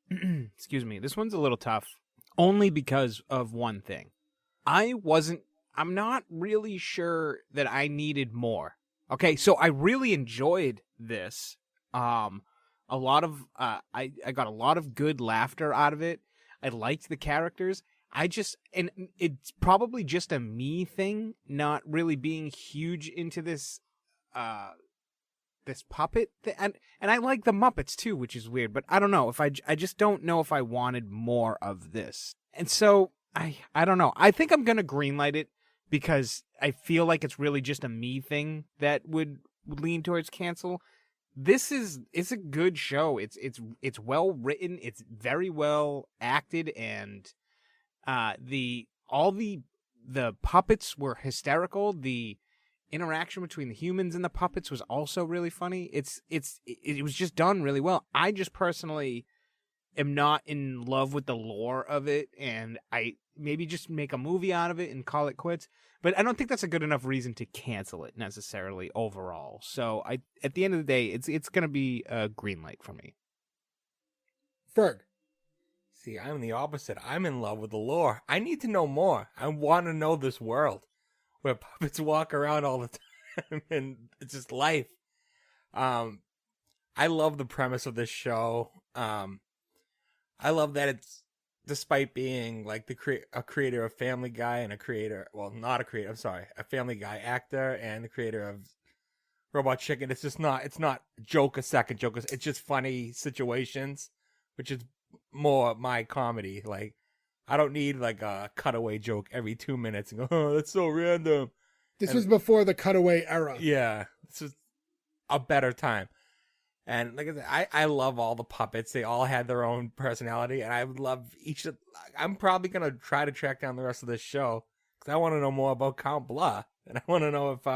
excuse me, this one's a little tough, only because of one thing. I'm not really sure that I needed more. Okay, so I really enjoyed this. A lot of, I got a lot of good laughter out of it. I liked the characters. And it's probably just a me thing, not really being huge into this puppet and I like the Muppets too, which is weird, but I don't know if I just don't know if I wanted more of this. And so I don't know. I think I'm going to greenlight it because I feel like it's really just a me thing that would lean towards cancel. It's a good show. It's well written, it's very well acted, and the puppets were hysterical. The interaction between the humans and the puppets was also really funny. It was just done really well. I just personally am not in love with the lore of it, and I maybe just make a movie out of it and call it quits. But I don't think that's a good enough reason to cancel it necessarily overall. So at the end of the day, it's going to be a green light for me. Ferg. See, I'm the opposite. I'm in love with the lore. I need to know more. I want to know this world where puppets walk around all the time and it's just life. I love the premise of this show. I love that it's, despite being like a creator of Family Guy and a Family Guy actor and the creator of Robot Chicken. It's not joke a second, it's just funny situations, which is more my comedy. Like, I don't need like a cutaway joke every 2 minutes and go, oh, that's so random. This was before the cutaway era. Yeah, this is a better time. And like I said, I love all the puppets. They all had their own personality, and I would love I'm probably gonna try to track down the rest of this show because I want to know more about Count Blah, and I want to know if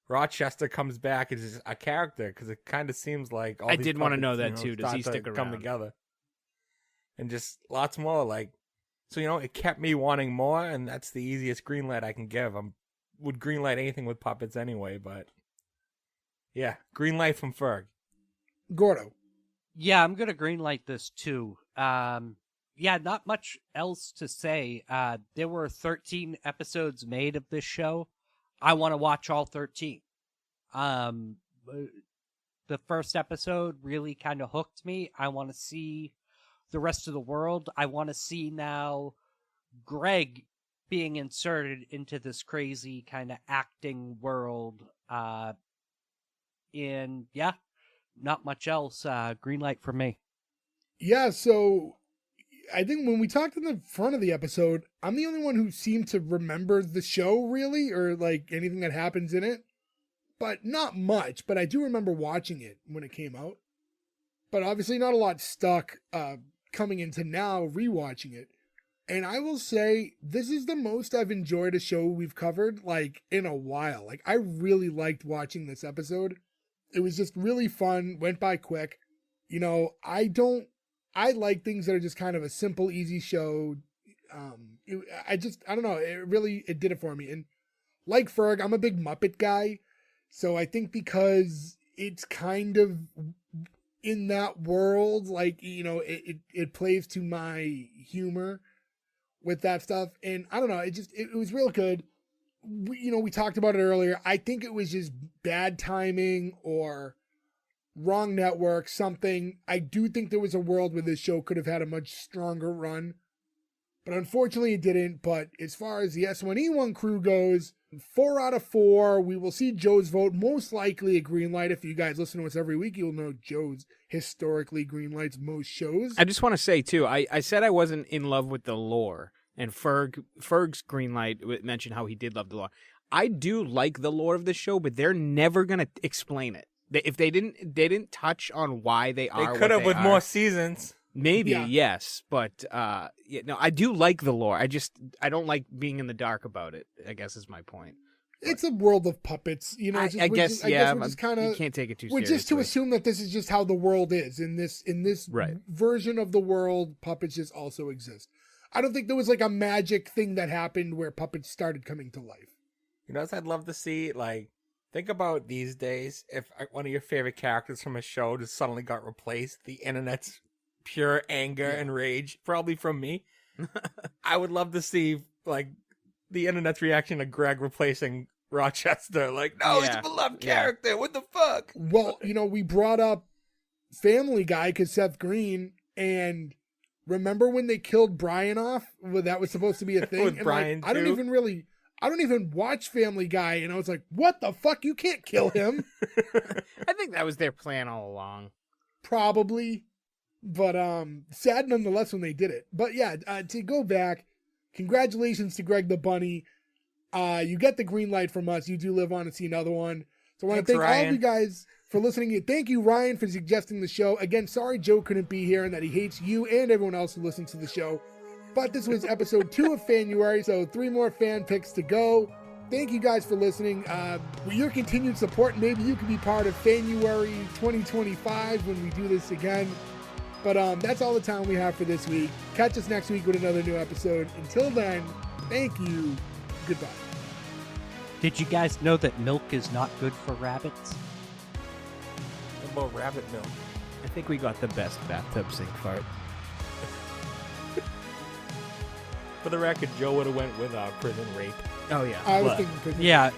Rochester comes back as a character, because it kind of seems like all I these did want to know puppets, that too. Does he start to stick come around? together, and just lots more. Like, so it kept me wanting more, and that's the easiest green light I can give. Would green light anything with puppets anyway, but yeah, green light from Ferg. Gordo. Yeah, I'm gonna greenlight this too. Yeah, not much else to say. There were 13 episodes made of this show. I want to watch all 13. The first episode really kind of hooked me. I want to see the rest of the world. I want to see now Greg being inserted into this crazy kind of acting world. Not much else. Green light for me. Yeah, so I think when we talked in the front of the episode, I'm the only one who seemed to remember the show really, or like anything that happens in it. But not much, but I do remember watching it when it came out. But obviously not a lot stuck coming into now rewatching it. And I will say this is the most I've enjoyed a show we've covered like in a while. Like I really liked watching this episode. It was just really fun, went by quick. You know, I like things that are just kind of a simple, easy show. I don't know. It did it for me. And like Ferg, I'm a big Muppet guy. So I think because it's kind of in that world, like, you know, it plays to my humor with that stuff. And I don't know, it was real good. We talked about it earlier. I think it was just bad timing or wrong network, something. I do think there was a world where this show could have had a much stronger run. But unfortunately it didn't. But as far as the S1E1 crew goes, 4 out of 4. We will see Joe's vote most likely a green light. If you guys listen to us every week, you'll know Joe's historically green lights most shows. I just want to say, too, I said I wasn't in love with the lore. And Ferg's green light mentioned how he did love the lore. I do like the lore of the show, but they're never going to explain it. If they didn't touch on why they are They could have with more seasons. Maybe, Yeah. Yes, but I do like the lore. I don't like being in the dark about it, I guess is my point. It's a world of puppets, you know. I guess we're just kind of, you can't take it too we're seriously. just to assume that this is just how the world is in this Right. version of the world. Puppets just also exist. I don't think there was like a magic thing that happened where puppets started coming to life. You know what I'd love to see? Like, think about these days if one of your favorite characters from a show just suddenly got replaced. The internet's pure anger and rage, probably from me. I would love to see like the internet's reaction to Greg replacing Rochester. Like, no, he's a beloved character. What the fuck? Well, we brought up Family Guy because Seth Green, and remember when they killed Brian off? Well, that was supposed to be a thing. With and Brian, I don't even watch Family Guy, and I was like, what the fuck? You can't kill him. I think that was their plan all along. Probably. But sad nonetheless when they did it. But yeah, to go back, congratulations to Greg the Bunny. You get the green light from us. You do live on to see another one. So I want to thank all of you guys for listening. Thank you, Ryan, for suggesting the show. Again, sorry Joe couldn't be here and that he hates you and everyone else who listens to the show. But this was episode 2 of Fanuary, so 3 more fan picks to go. Thank you guys for listening. With your continued support, maybe you can be part of Fanuary 2025 when we do this again. But that's all the time we have for this week. Catch us next week with another new episode. Until then, thank you. Goodbye. Did you guys know that milk is not good for rabbits? What about rabbit milk? I think we got the best bathtub sink fart. For the record, Joe would have went with prison rape. Oh yeah. I was thinking prison. Yeah,